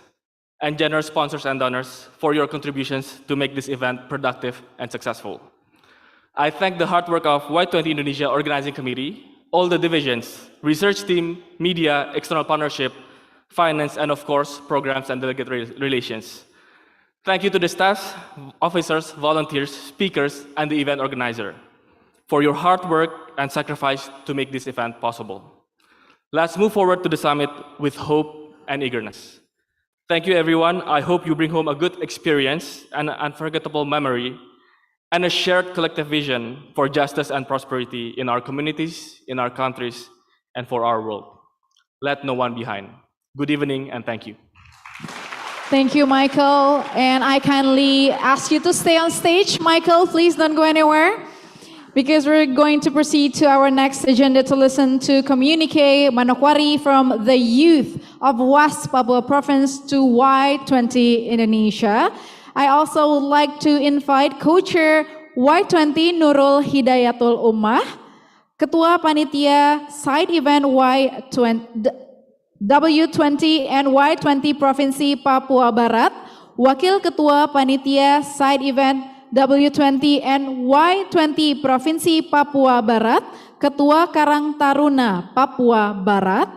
and generous sponsors and donors for your contributions to make this event productive and successful. I thank the hard work of Y20 Indonesia Organizing Committee, all the divisions, research team, media, external partnership, finance, and of course, programs and delegate relations. Thank you to the staff, officers, volunteers, speakers, and the event organizer for your hard work and sacrifice to make this event possible. Let's move forward to the summit with hope and eagerness. Thank you, everyone. I hope you bring home a good experience and an unforgettable memory and a shared collective vision for justice and prosperity in our communities, in our countries, and for our world. Let no one behind. Good evening and thank you. Thank you, Michael. And I kindly ask you to stay on stage. Michael, please don't go anywhere, because we're going to proceed to our next agenda to listen to Communique Manokwari from the youth of West Papua Province to Y20 Indonesia. I also would like to invite co-chair Y20 Nurul Hidayatul Ummah, Ketua Panitia Side Event W20 and Y20 Provinsi Papua Barat, Wakil Ketua Panitia Side Event W20 and Y20 Provinsi Papua Barat, Ketua Karang Taruna Papua Barat,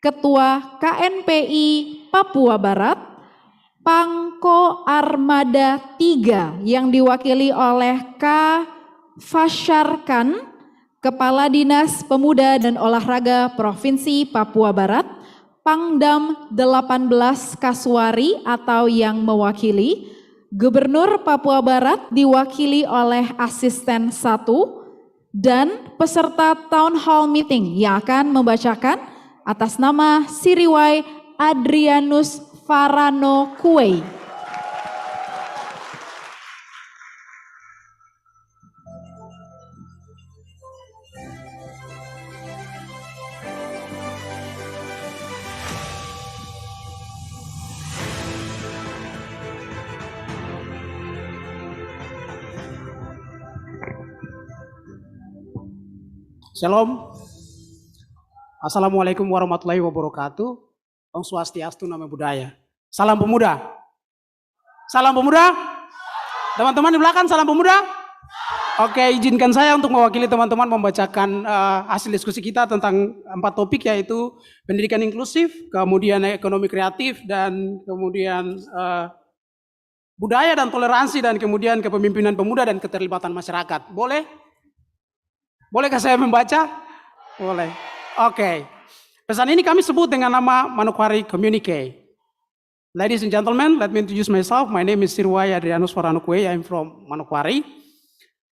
Ketua KNPI Papua Barat, Pangko Armada 3 yang diwakili oleh K. Fasyarkan, Kepala Dinas Pemuda dan Olahraga Provinsi Papua Barat, Pangdam 18 Kaswari atau yang mewakili, Gubernur Papua Barat diwakili oleh Asisten 1, dan peserta Town Hall Meeting yang akan membacakan atas nama Siriwai Adrianus Farano Kuei. Shalom. Assalamualaikum warahmatullahi wabarakatuh. Om Swastiastu, Namo Buddhaya. Salam pemuda. Salam pemuda. Teman-teman di belakang, salam pemuda. Oke, izinkan saya untuk mewakili teman-teman membacakan hasil diskusi kita tentang 4 topik, yaitu pendidikan inklusif, kemudian ekonomi kreatif, dan kemudian budaya dan toleransi, dan kemudian kepemimpinan pemuda dan keterlibatan masyarakat. Boleh? Bolehkah saya membaca? Boleh. Oke. Pesan ini kami sebut dengan nama Manokwari Communique. Ladies and gentlemen, let me introduce myself. My name is Sirwai Adrianus Faranukwe. I'm from Manokwari.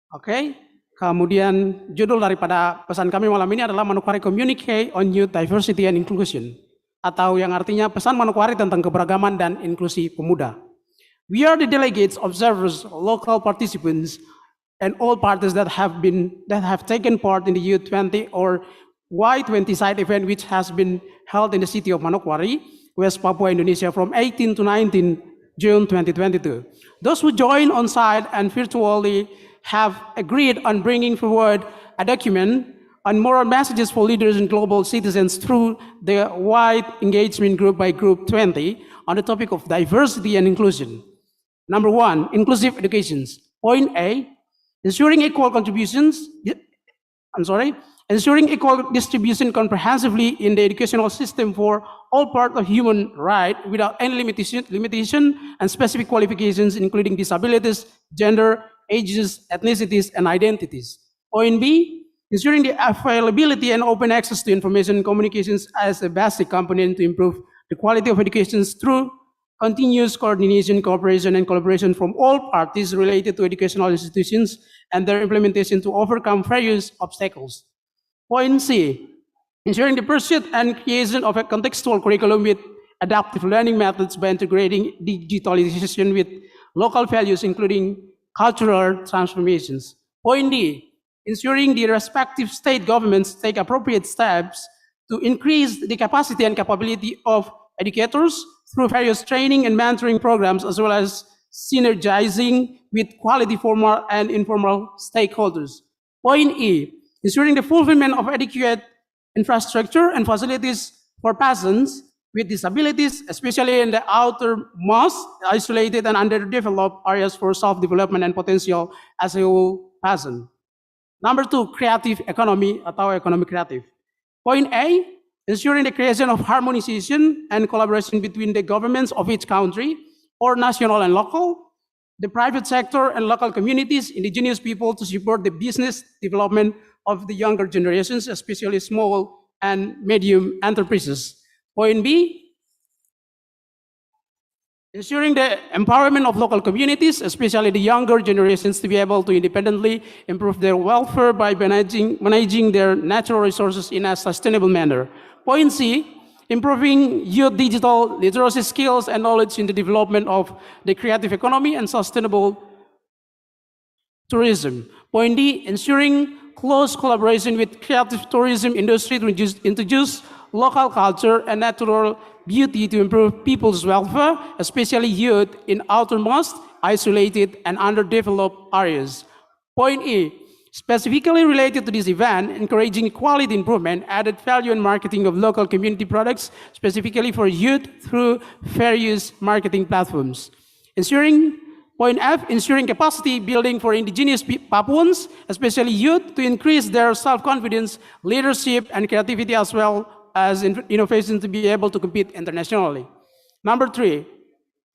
Oke. Kemudian judul daripada pesan kami malam ini adalah Manokwari Communique on Youth Diversity and Inclusion, atau yang artinya pesan Manokwari tentang keberagaman dan inklusi pemuda. We are the delegates, observers, local participants and all parties that have taken part in the Y20 or Y20 side event, which has been held in the city of Manokwari, West Papua, Indonesia, from 18 to 19 June 2022. Those who joined on site and virtually have agreed on bringing forward a document on moral messages for leaders and global citizens through the wide engagement group by Group 20 on the topic of diversity and inclusion. Number one, inclusive educations. Point A, ensuring equal distribution comprehensively in the educational system for all parts of human right without any limitation and specific qualifications, including disabilities, gender, ages, ethnicities, and identities. Point B, ensuring the availability and open access to information and communications as a basic component to improve the quality of education through continuous coordination, cooperation, and collaboration from all parties related to educational institutions and their implementation to overcome various obstacles. Point C, ensuring the pursuit and creation of a contextual curriculum with adaptive learning methods by integrating digitalization with local values, including cultural transformations. Point D, ensuring the respective state governments take appropriate steps to increase the capacity and capability of educators through various training and mentoring programs, as well as synergizing with quality formal and informal stakeholders. Point E, ensuring the fulfillment of adequate infrastructure and facilities for persons with disabilities, especially in the outermost, isolated and underdeveloped areas for self-development and potential as a whole person. Number two, creative economy atau ekonomi kreatif. Point A, ensuring the creation of harmonization and collaboration between the governments of each country, or national and local, the private sector and local communities, indigenous people, to support the business development of the younger generations, especially small and medium enterprises. Point B, ensuring the empowerment of local communities, especially the younger generations, to be able to independently improve their welfare by managing their natural resources in a sustainable manner. Point C, improving youth digital literacy skills and knowledge in the development of the creative economy and sustainable tourism. Point D, ensuring close collaboration with creative tourism industry to introduce local culture and natural beauty to improve people's welfare, especially youth in outermost, isolated, and underdeveloped areas. Point E, specifically related to this event, encouraging quality improvement, added value and marketing of local community products, specifically for youth through various marketing platforms. Point F, ensuring capacity building for indigenous Papuans, especially youth, to increase their self-confidence, leadership, and creativity, as well as innovation to be able to compete internationally. Number three,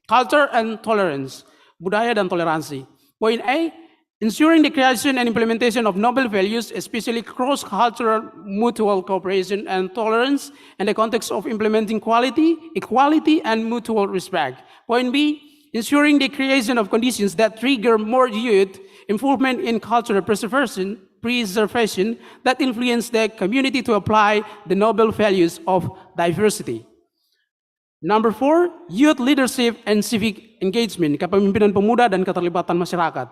culture and tolerance, budaya dan toleransi. Point A, ensuring the creation and implementation of noble values, especially cross-cultural mutual cooperation and tolerance in the context of implementing quality, equality, and mutual respect. Point B, ensuring the creation of conditions that trigger more youth involvement in cultural preservation that influence the community to apply the noble values of diversity. Number four, youth leadership and civic engagement, kepemimpinan pemuda dan keterlibatan masyarakat.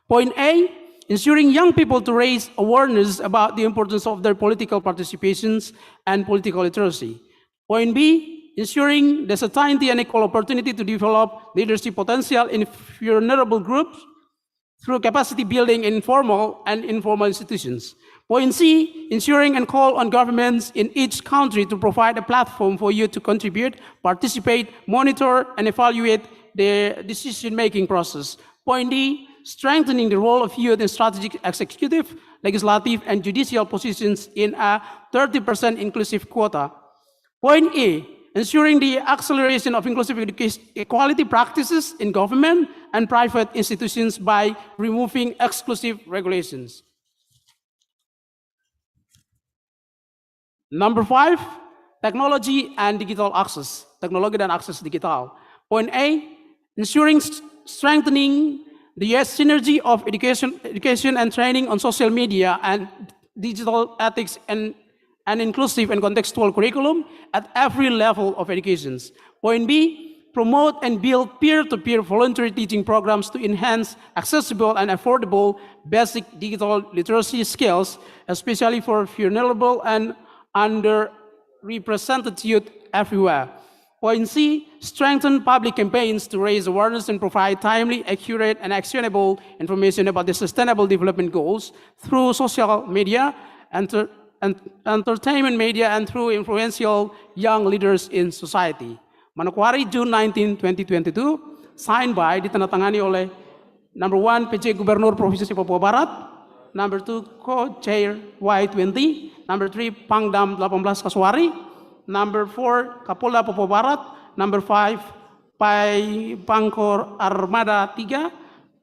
Point A, ensuring young people to raise awareness about the importance of their political participations and political literacy. Point B, ensuring the certainty and equal opportunity to develop leadership potential in vulnerable groups through capacity building in formal and informal institutions. Point C, ensuring and call on governments in each country to provide a platform for youth to contribute, participate, monitor, and evaluate the decision-making process. Point D, strengthening the role of youth in strategic, executive, legislative, and judicial positions in a 30% inclusive quota. Point E, ensuring the acceleration of inclusive equality practices in government and private institutions by removing exclusive regulations. Number five, technology and digital access, teknologi dan akses digital. Point A, ensuring strengthening the synergy of education and training on social media and digital ethics and an inclusive and contextual curriculum at every level of education. Point B, promote and build peer-to-peer voluntary teaching programs to enhance accessible and affordable basic digital literacy skills, especially for vulnerable and underrepresented youth everywhere. Point C, strengthen public campaigns to raise awareness and provide timely, accurate, and actionable information about the Sustainable Development Goals through social media, entertainment media, and through influential young leaders in society. Manokwari, June 19, 2022, signed by, ditandatangani oleh number 1, PJ Gubernur Provinsi Papua Barat, number 2, Co-Chair Y20, number 3, Pangdam 18 Kasuari, number 4, Kapolda Papua Barat, number 5, Pangkor Armada 3,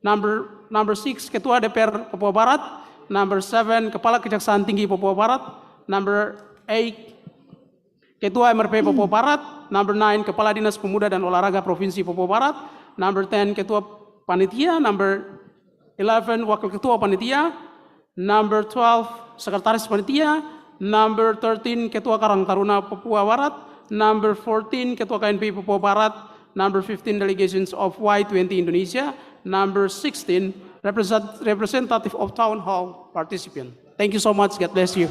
number 6, Ketua DPR Papua Barat, number 7, Kepala Kejaksaan Tinggi Papua Barat, number 8, Ketua MRP Papua Barat, number 9, Kepala Dinas Pemuda dan Olahraga Provinsi Papua Barat, number 10, Ketua Panitia, number 11, Wakil Ketua Panitia, number 12, Sekretaris Panitia, number 13, Ketua Karang Taruna Papua Barat, number 14, Ketua KNP Papua Barat, number 15, Delegations of Y20 Indonesia, number 16, Representative of Town Hall Participant. Thank you so much. God bless you.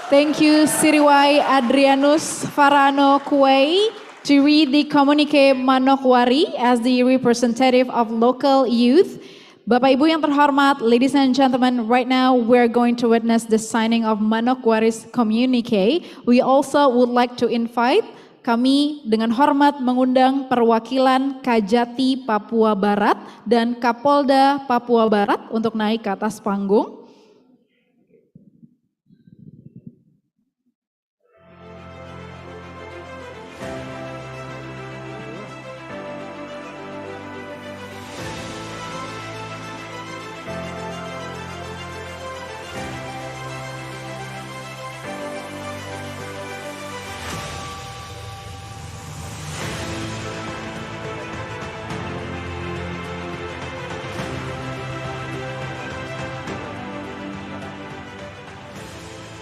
Thank you, Siriwai Adrianus Farano Kuei, to read the communique Manokwari as the representative of local youth. Bapak Ibu yang terhormat, ladies and gentlemen, right now we're going to witness the signing of Manokwari's communique. We also would like to invite, kami dengan hormat mengundang perwakilan Kajati Papua Barat dan Kapolda Papua Barat untuk naik ke atas panggung.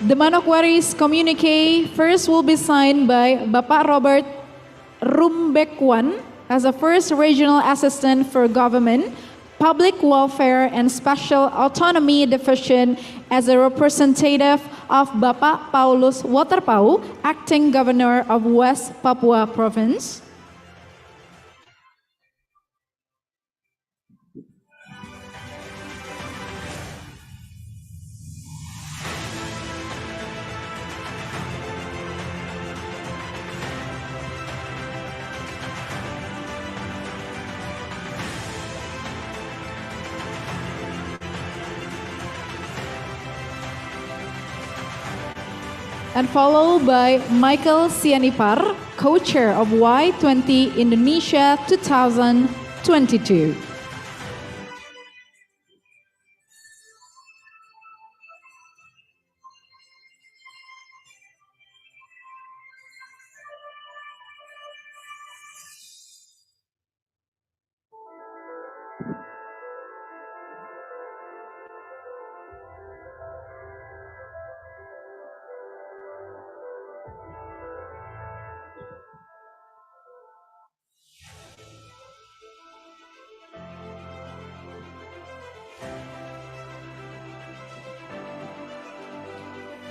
The Manokwari's communique first will be signed by Bapak Robert Rumbekwan as the first regional assistant for government, public welfare and special autonomy division as a representative of Bapak Paulus Waterpau, acting governor of West Papua Province. And followed by Michael Sianipar, co-chair of Y20 Indonesia 2022.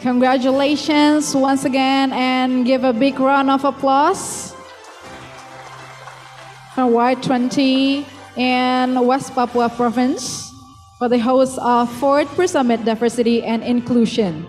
Congratulations once again, and give a big round of applause for Y20 and West Papua Province for the host of 4th Pre-Summit Diversity and Inclusion.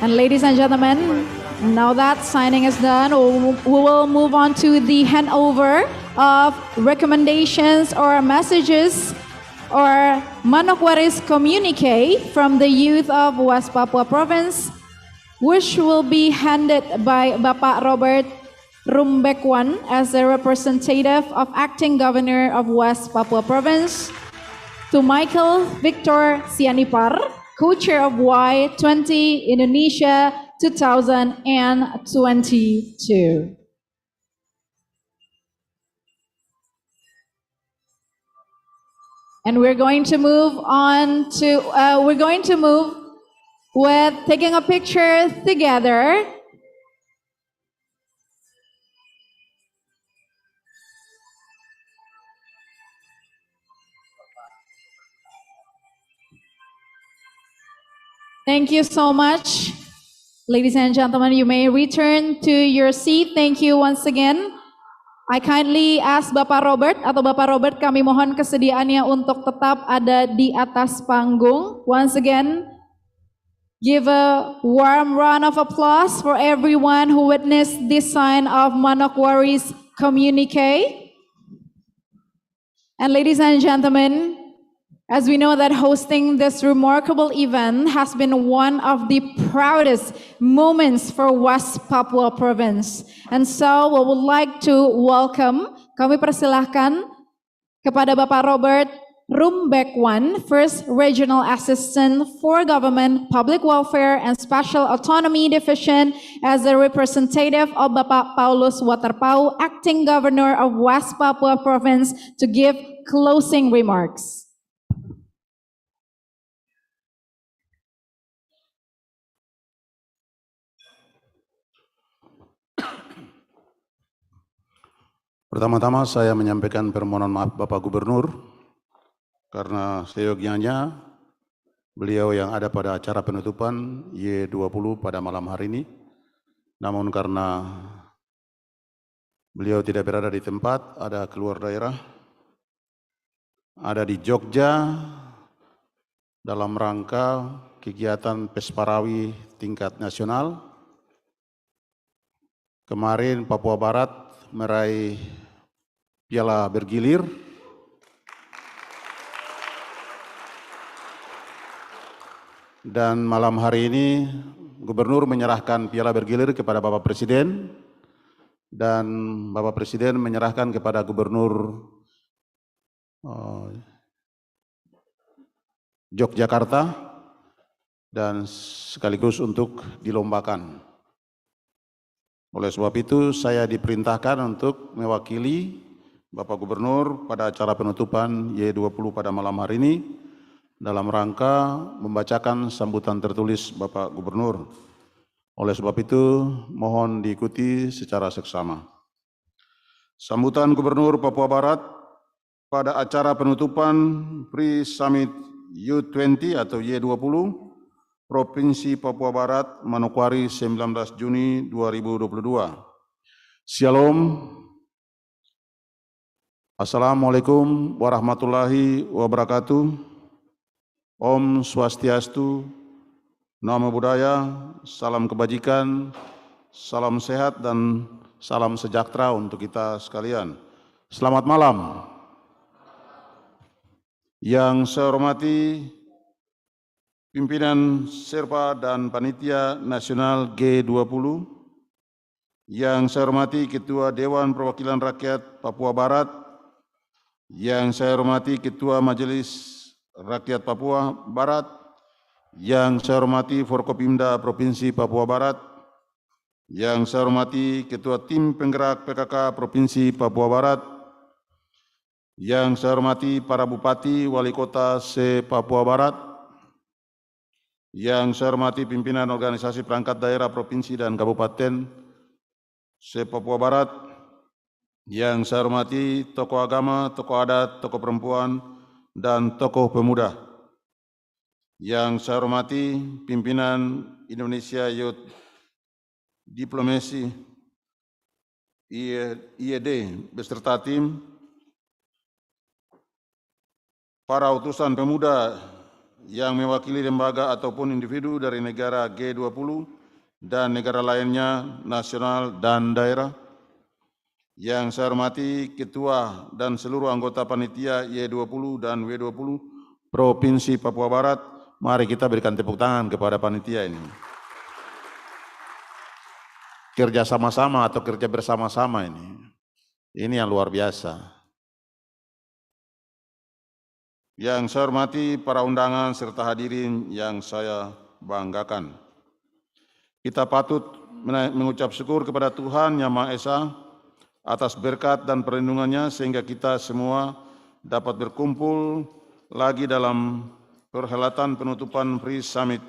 And ladies and gentlemen, now that signing is done, we will move on to the handover of recommendations or messages or Manokwari's communique from the youth of West Papua Province, which will be handed by Bapak Robert Rumbekwan as the representative of acting governor of West Papua Province, to Michael Victor Sianipar, co-chair of Y20 Indonesia 2022. And we're going to move on to, with taking a picture together. Thank you so much. Ladies and gentlemen, you may return to your seat. Thank you once again. I kindly ask Bapak Robert atau Bapak Robert, kami mohon kesediaannya untuk tetap ada di atas panggung. Once again, give a warm round of applause for everyone who witnessed this sign of Manokwari's communique. And ladies and gentlemen, as we know that hosting this remarkable event has been one of the proudest moments for West Papua Province. And so we would like to welcome, kami persilahkan kepada Bapak Robert Rumbekwan, First Regional Assistant for Government, Public Welfare, and Special Autonomy Division, as a representative of Bapak Paulus Waterpau, Acting Governor of West Papua Province, to give closing remarks. Pertama-tama saya menyampaikan permohonan maaf Bapak Gubernur karena seyogianya beliau yang ada pada acara penutupan Y20 pada malam hari ini. Namun karena beliau tidak berada di tempat, ada keluar daerah, ada di Jogja dalam rangka kegiatan Pesparawi tingkat nasional. Kemarin Papua Barat meraih piala bergilir dan malam hari ini Gubernur menyerahkan piala bergilir kepada Bapak Presiden dan Bapak Presiden menyerahkan kepada Gubernur Yogyakarta dan sekaligus untuk dilombakan. Oleh sebab itu saya diperintahkan untuk mewakili Bapak Gubernur pada acara penutupan Y20 pada malam hari ini dalam rangka membacakan sambutan tertulis Bapak Gubernur. Oleh sebab itu mohon diikuti secara seksama. Sambutan Gubernur Papua Barat pada acara penutupan Pre-Summit Y20 atau Y20 Provinsi Papua Barat, Manokwari, 19 Juni 2022. Shalom. Assalamualaikum warahmatullahi wabarakatuh. Om Swastiastu, Namo Buddhaya, salam kebajikan, salam sehat, dan salam sejahtera untuk kita sekalian. Selamat malam. Yang saya hormati Pimpinan Serpa dan Panitia Nasional G20, yang saya hormati Ketua Dewan Perwakilan Rakyat Papua Barat, yang saya hormati Ketua Majelis Rakyat Papua Barat, yang saya hormati Forkopimda Provinsi Papua Barat, yang saya hormati Ketua Tim Penggerak PKK Provinsi Papua Barat, yang saya hormati para Bupati Wali Kota se-Papua Barat, yang saya hormati pimpinan organisasi perangkat daerah provinsi dan kabupaten se-Papua Barat, yang saya hormati tokoh agama, tokoh adat, tokoh perempuan, dan tokoh pemuda, yang saya hormati pimpinan Indonesia Youth Diplomacy IED beserta tim, para utusan pemuda yang mewakili lembaga ataupun individu dari negara G20 dan negara lainnya, nasional dan daerah. Yang saya hormati Ketua dan seluruh anggota panitia Y20 dan W20 Provinsi Papua Barat. Mari kita berikan tepuk tangan kepada panitia ini. Kerja sama-sama atau kerja bersama-sama ini. Ini yang luar biasa. Yang saya hormati para undangan serta hadirin yang saya banggakan. Kita patut mengucap syukur kepada Tuhan Yang Maha Esa atas berkat dan perlindungannya sehingga kita semua dapat berkumpul lagi dalam perhelatan penutupan Pre-Summit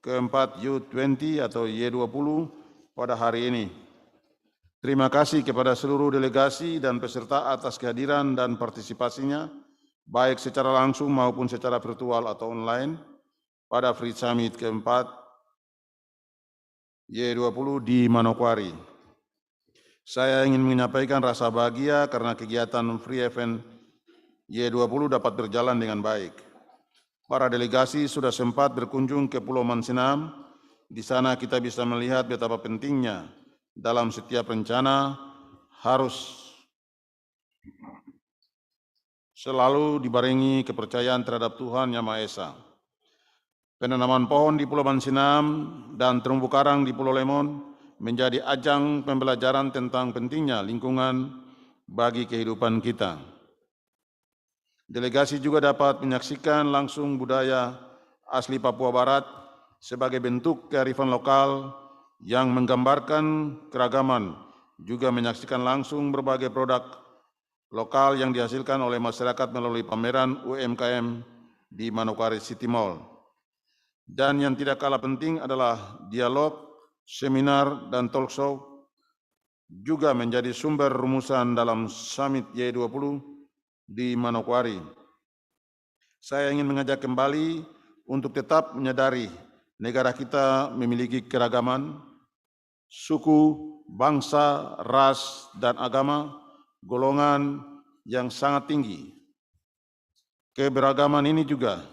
keempat Y20 atau Y20 pada hari ini. Terima kasih kepada seluruh delegasi dan peserta atas kehadiran dan partisipasinya, baik secara langsung maupun secara virtual atau online, pada Free Summit keempat Y20 di Manokwari. Saya ingin menyampaikan rasa bahagia karena kegiatan Free Event Y20 dapat berjalan dengan baik. Para delegasi sudah sempat berkunjung ke Pulau Mansinam. Di sana kita bisa melihat betapa pentingnya dalam setiap rencana harus selalu dibarengi kepercayaan terhadap Tuhan Yang Maha Esa. Penanaman pohon di Pulau Mansinam dan terumbu karang di Pulau Lemon menjadi ajang pembelajaran tentang pentingnya lingkungan bagi kehidupan kita. Delegasi juga dapat menyaksikan langsung budaya asli Papua Barat sebagai bentuk kearifan lokal yang menggambarkan keragaman, juga menyaksikan langsung berbagai produk lokal yang dihasilkan oleh masyarakat melalui pameran UMKM di Manokwari City Mall. Dan yang tidak kalah penting adalah dialog, seminar, dan talk show juga menjadi sumber rumusan dalam Summit Y20 di Manokwari. Saya ingin mengajak kembali untuk tetap menyadari negara kita memiliki keragaman, suku, bangsa, ras, dan agama, golongan yang sangat tinggi. Keberagaman ini juga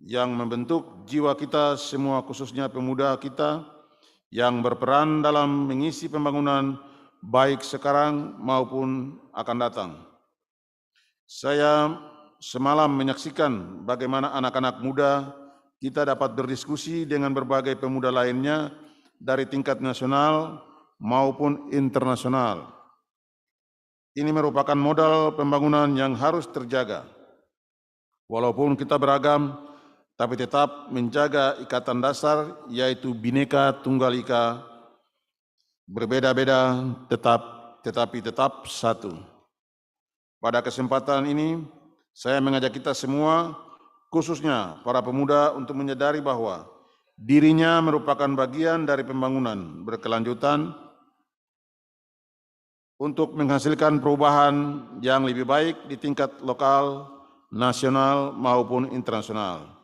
yang membentuk jiwa kita semua, khususnya pemuda kita yang berperan dalam mengisi pembangunan baik sekarang maupun akan datang. Saya semalam menyaksikan bagaimana anak-anak muda kita dapat berdiskusi dengan berbagai pemuda lainnya dari tingkat nasional maupun internasional. Ini merupakan modal pembangunan yang harus terjaga. Walaupun kita beragam, tapi tetap menjaga ikatan dasar, yaitu Bhinneka Tunggal Ika, berbeda-beda tetapi tetap satu. Pada kesempatan ini, saya mengajak kita semua, khususnya para pemuda, untuk menyadari bahwa dirinya merupakan bagian dari pembangunan berkelanjutan untuk menghasilkan perubahan yang lebih baik di tingkat lokal, nasional, maupun internasional.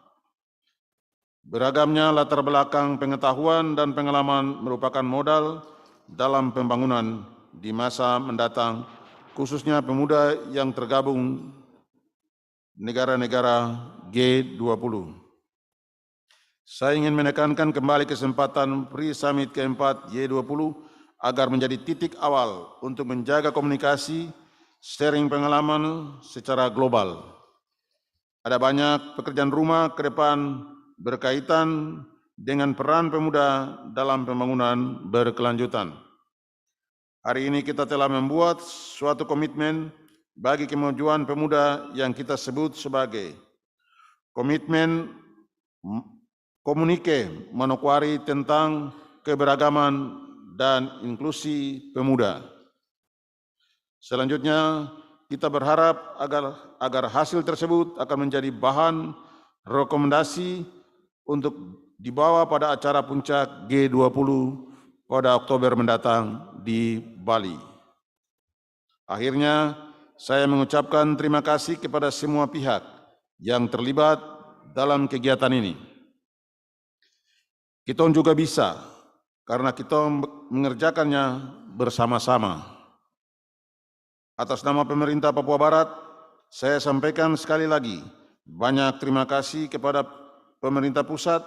Beragamnya latar belakang pengetahuan dan pengalaman merupakan modal dalam pembangunan di masa mendatang, khususnya pemuda yang tergabung negara-negara G20. Saya ingin menekankan kembali kesempatan Pre-Summit keempat Y20 agar menjadi titik awal untuk menjaga komunikasi, sharing pengalaman secara global. Ada banyak pekerjaan rumah ke depan berkaitan dengan peran pemuda dalam pembangunan berkelanjutan. Hari ini kita telah membuat suatu komitmen bagi kemajuan pemuda yang kita sebut sebagai komitmen komunike Manokwari tentang keberagaman dan inklusi pemuda. Selanjutnya, kita berharap agar hasil tersebut akan menjadi bahan rekomendasi untuk dibawa pada acara puncak G20 pada Oktober mendatang di Bali. Akhirnya, saya mengucapkan terima kasih kepada semua pihak yang terlibat dalam kegiatan ini. Kita juga bisa, karena kita mengerjakannya bersama-sama. Atas nama pemerintah Papua Barat, saya sampaikan sekali lagi banyak terima kasih kepada pemerintah pusat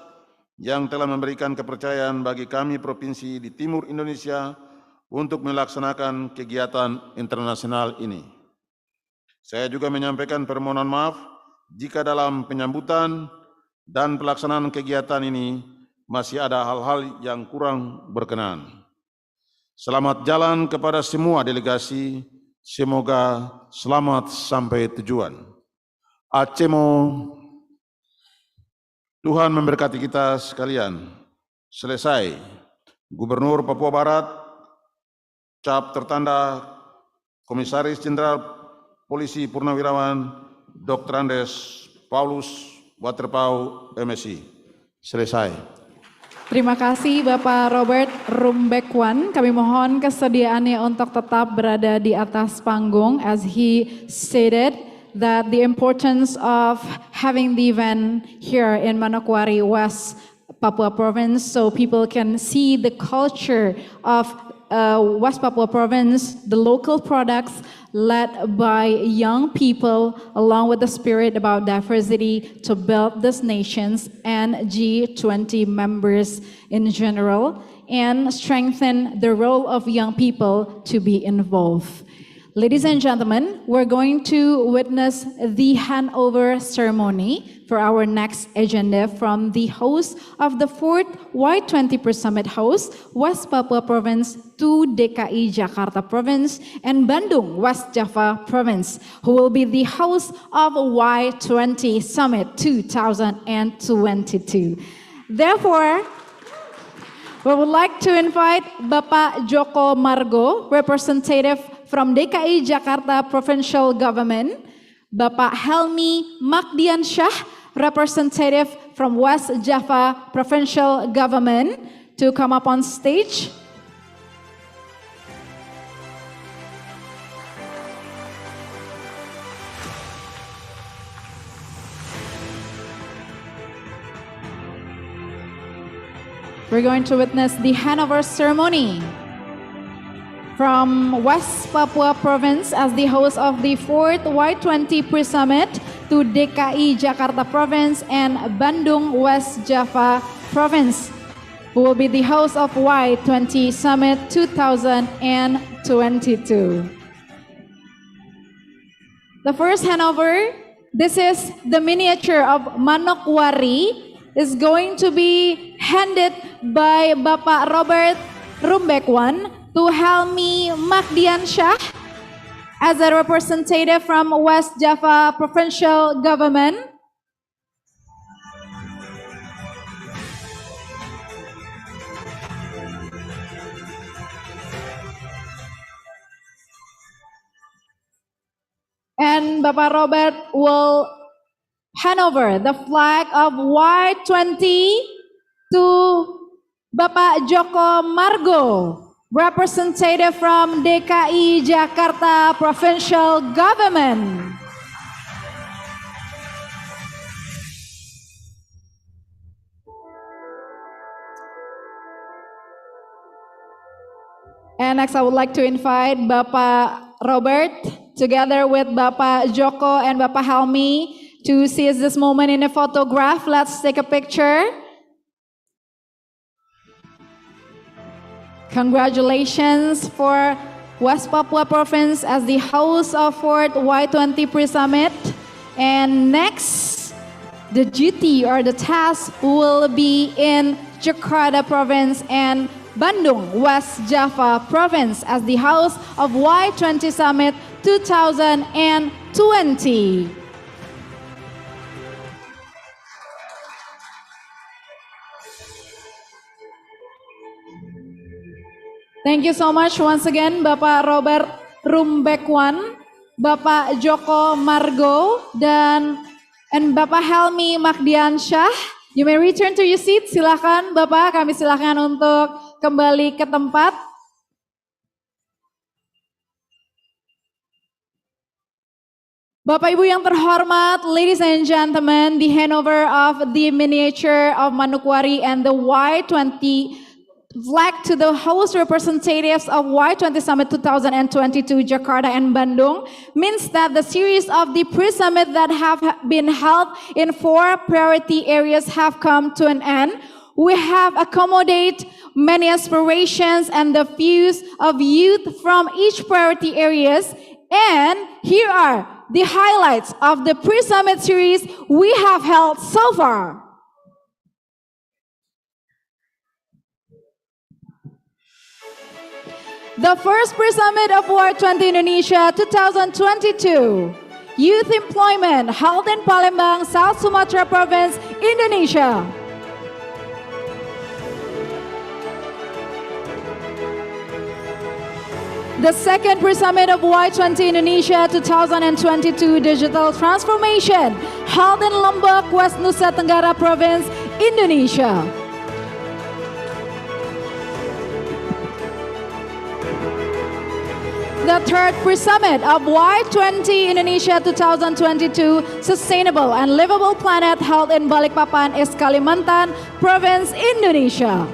yang telah memberikan kepercayaan bagi kami provinsi di timur Indonesia untuk melaksanakan kegiatan internasional ini. Saya juga menyampaikan permohonan maaf jika dalam penyambutan dan pelaksanaan kegiatan ini masih ada hal-hal yang kurang berkenan. Selamat jalan kepada semua delegasi, semoga selamat sampai tujuan. Acemo. Tuhan memberkati kita sekalian. Selesai. Gubernur Papua Barat, cap tertanda Komisaris Jenderal Polisi Purnawirawan Dr. Andes Paulus Waterpau, MSc. Selesai. Terima kasih Bapak Robert Rumbekwan. Kami mohon kesediaannya untuk tetap berada di atas panggung as he stated that the importance of having the event here in Manokwari, West Papua Province, so people can see the culture of West Papua Province, the local products led by young people, along with the spirit about diversity to build these nations and G20 members in general, and strengthen the role of young people to be involved. Ladies and gentlemen, we're going to witness the handover ceremony for our next agenda from the host of the 4th Y20 Summit host, West Papua Province to DKI Jakarta Province and Bandung, West Java Province, who will be the host of Y20 Summit 2022. Therefore, we would like to invite Bapak Joko Margo, representative from DKI Jakarta Provincial Government, Bapak Helmi Magdiansyah, representative from West Java Provincial Government, to come up on stage. We're going to witness the handover ceremony from West Papua Province as the host of the 4th Y20 Pre-Summit to DKI Jakarta Province and Bandung West Java Province, who will be the host of Y20 Summit 2022. The first handover, this is the miniature of Manokwari, is going to be handed by Bapak Robert Rumbekwan to Helmi Magdiansyah as a representative from West Java Provincial Government. And Bapak Robert will hand over the flag of Y20 to Bapak Joko Margo, representative from DKI Jakarta Provincial Government. And next I would like to invite Bapak Robert together with Bapak Joko and Bapak Helmi to seize this moment in a photograph. Let's take a picture. Congratulations for West Papua Province as the host of 4th Y20 Pre-Summit. And next, the duty or the task will be in Jakarta Province and Bandung, West Java Province as the host of Y20 Summit 2020. Thank you so much once again, Bapak Robert Rumbekwan, Bapak Joko Margo, and Bapak Helmi Magdiansyah. You may return to your seat. Silakan, Bapak. Kami silakan untuk kembali ke tempat. Bapak Ibu yang terhormat, ladies and gentlemen, the handover of the miniature of Manokwari and the Y20 flag to the host representatives of Y20 Summit 2022 Jakarta and Bandung means that the series of the pre-summit that have been held in 4 priority areas have come to an end. We have accommodated many aspirations and the views of youth from each priority areas, and here are the highlights of the pre-summit series we have held so far. The first pre-summit of Y20 Indonesia 2022, Youth Employment, held in Palembang, South Sumatra Province, Indonesia. the second pre-summit of Y20 Indonesia 2022 Digital Transformation, held in Lombok, West Nusa Tenggara Province, Indonesia. The third pre-summit of Y20 Indonesia 2022 Sustainable and Livable Planet, held in Balikpapan, East Kalimantan Province, Indonesia.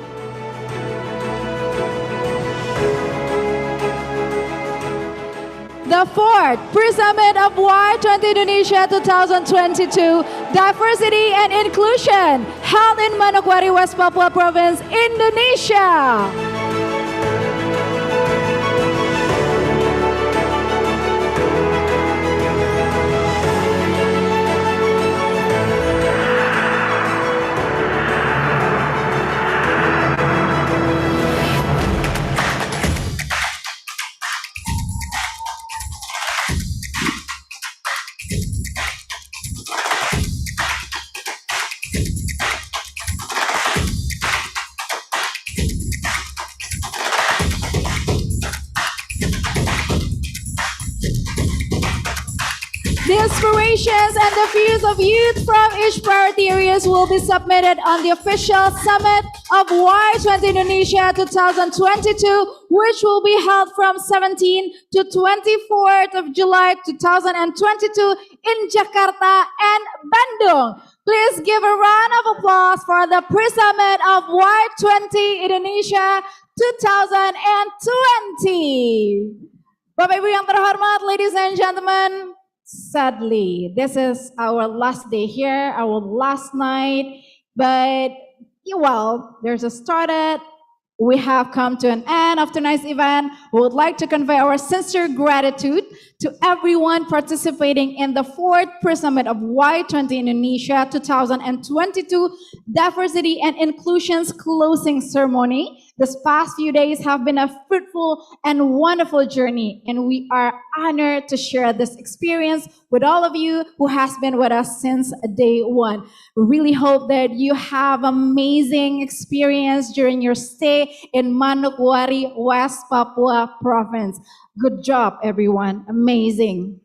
The fourth pre-summit of Y20 Indonesia 2022 Diversity and Inclusion, held in Manokwari, West Papua Province, Indonesia. The inspirations and the views of youth from each priority areas will be submitted on the official summit of Y20 Indonesia 2022, which will be held from 17 to 24th of July 2022 in Jakarta and Bandung. Please give a round of applause for the pre-summit of Y20 Indonesia 2020. Bapak Ibu yang terhormat, ladies and gentlemen, sadly, this is our last day here, our last night, but well, there's a started. We have come to an end of tonight's event. We would like to convey our sincere gratitude to everyone participating in the fourth pre-summit of Y20 Indonesia 2022 Diversity and Inclusion's closing ceremony. This past few days have been a fruitful and wonderful journey, and we are honored to share this experience with all of you who has been with us since day one. We really hope that you have amazing experience during your stay in Manokwari, West Papua Province. Good job, everyone. Amazing.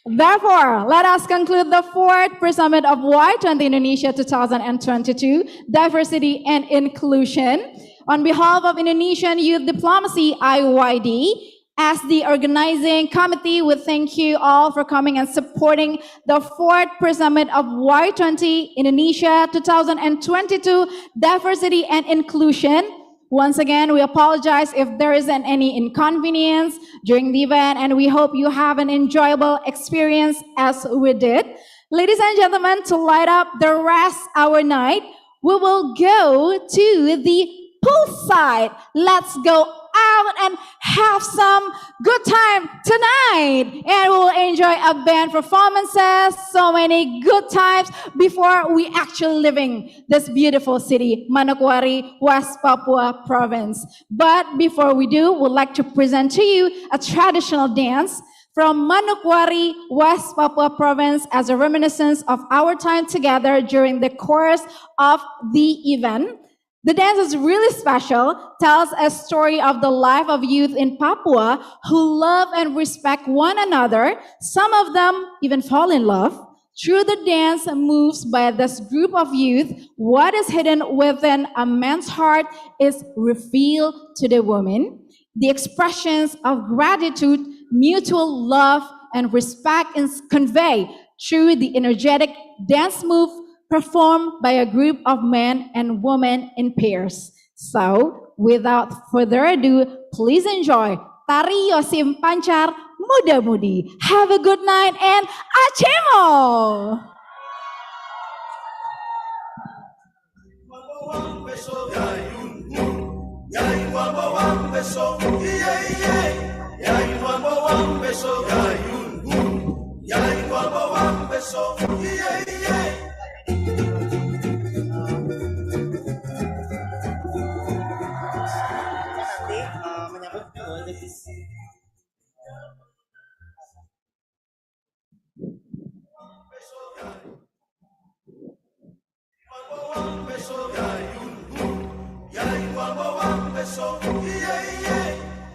Therefore, let us conclude the fourth pre-summit of Y20 Indonesia 2022, Diversity and Inclusion. On behalf of Indonesian Youth Diplomacy, IYD, as the organizing committee, we thank you all for coming and supporting the fourth pre-summit of Y20 Indonesia 2022, Diversity and Inclusion. Once again, we apologize if there isn't any inconvenience during the event, and we hope you have an enjoyable experience as we did. Ladies and gentlemen, to light up the rest of our night, we will go to the poolside. Let's go out and have some good time tonight, and we will enjoy a band performances, so many good times before we actually living this beautiful city, Manokwari, West Papua Province. But before we do, we'd like to present to you a traditional dance from Manokwari, West Papua Province, as a reminiscence of our time together during the course of the event. The dance is really special, tells a story of the life of youth in Papua who love and respect one another. Some of them even fall in love. Through the dance moves by this group of youth, what is hidden within a man's heart is revealed to the woman. The expressions of gratitude, mutual love, and respect is conveyed through the energetic dance move performed by a group of men and women in pairs. So, without further ado, please enjoy Tari Yosim Pancar Muda Mudi. Have a good night and Acemo!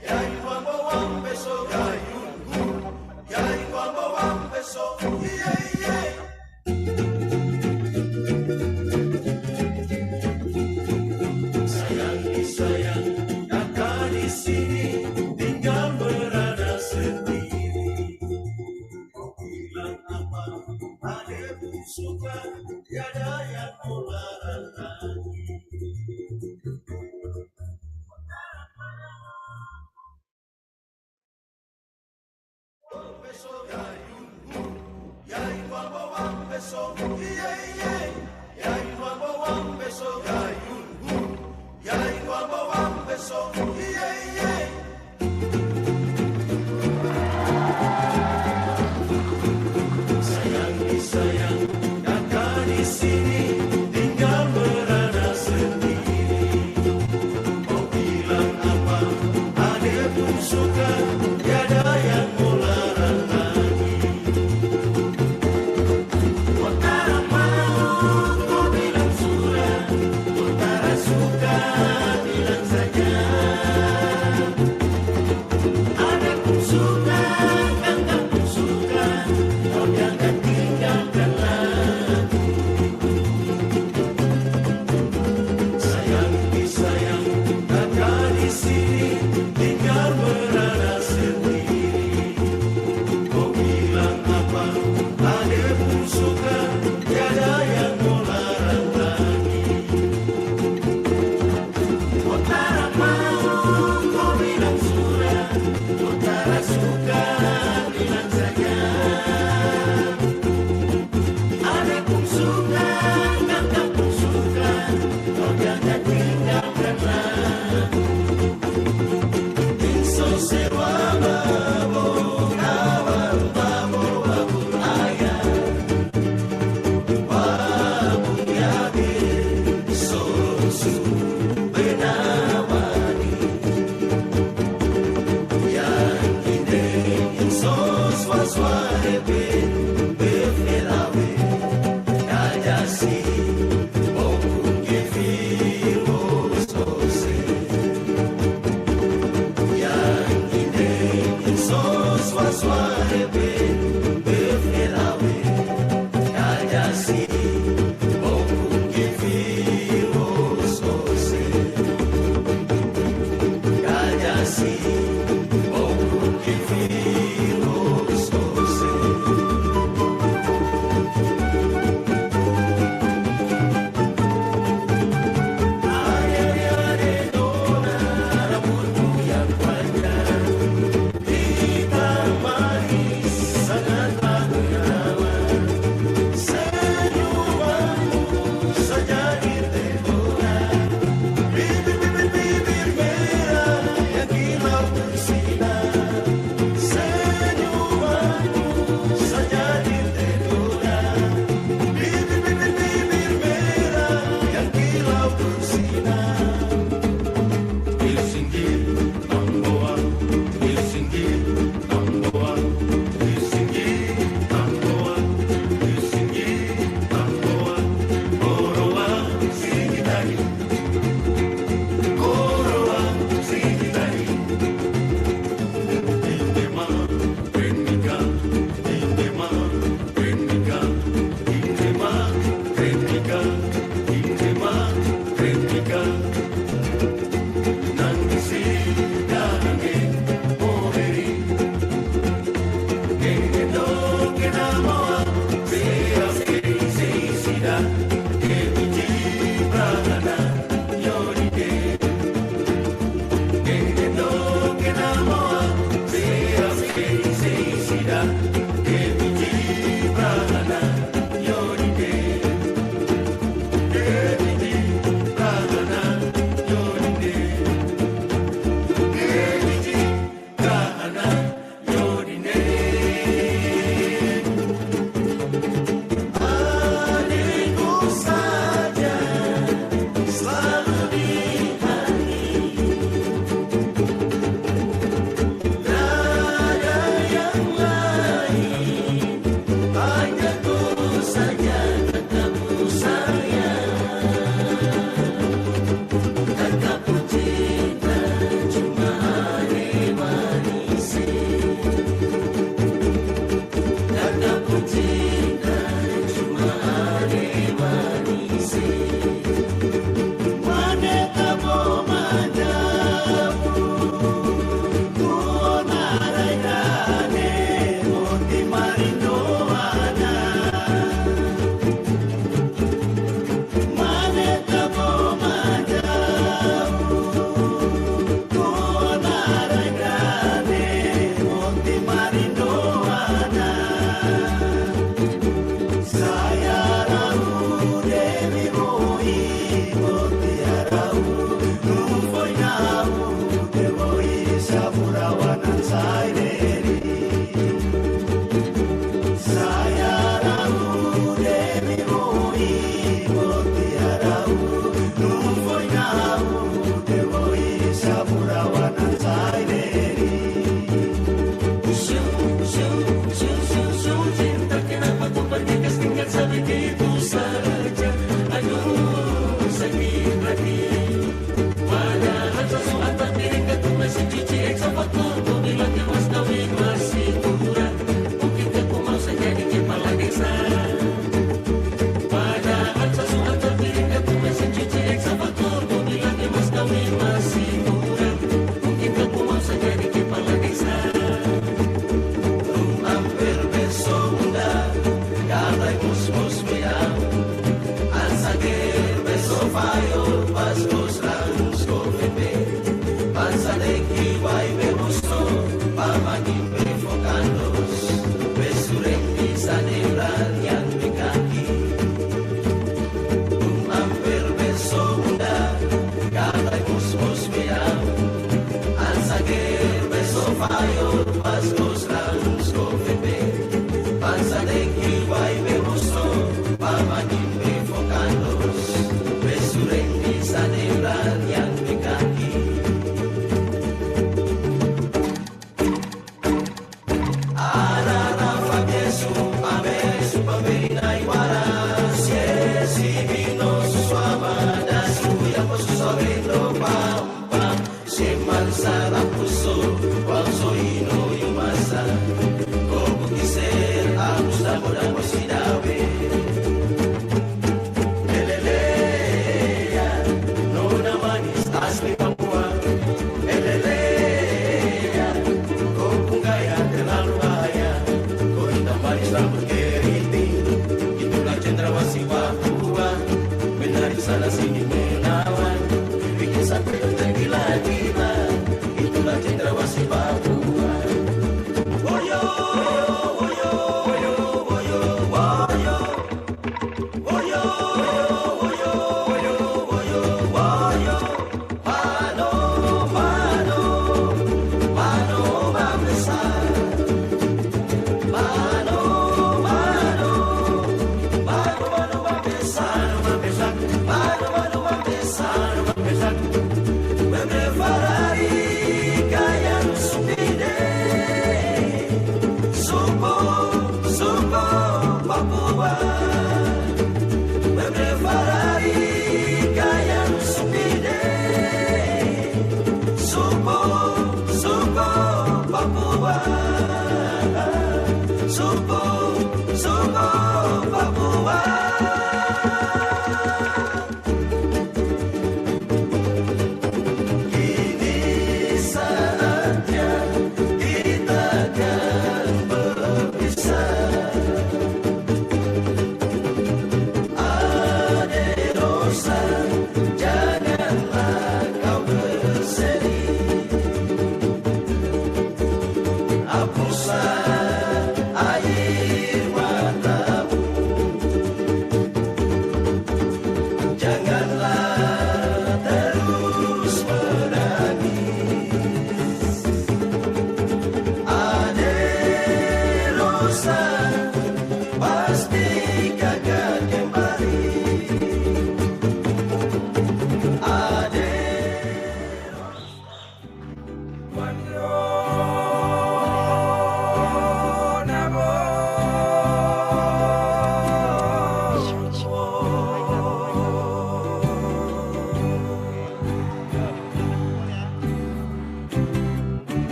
Yeah, Africa.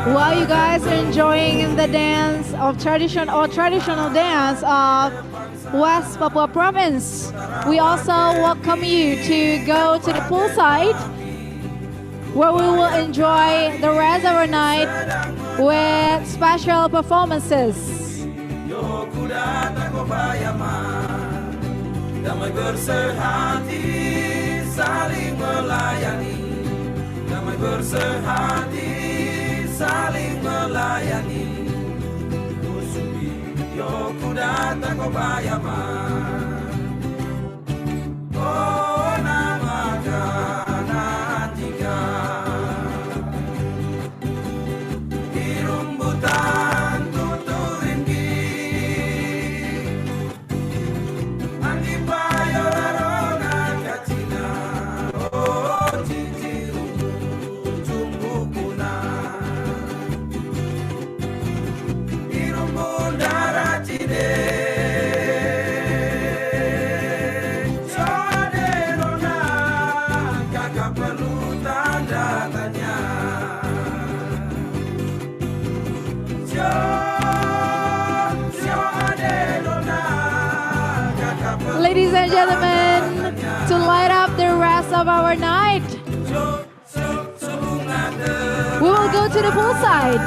While you guys are enjoying the dance of traditional dance of West Papua Province, we also welcome you to go to the poolside where we will enjoy the rest of our night with special performances. Damai bersehati saling melayani, damai bersehati saling melayani. Kusubi yo kuda tak bayaman. Oh nama kanatika di rumbutan tuturin gi. Andi payorarona katina oh cici tumbukuna. Ladies and gentlemen, to light up the rest of our night, we will go to the poolside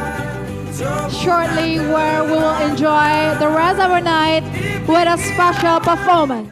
shortly, where we will enjoy the rest of our night with a special performance.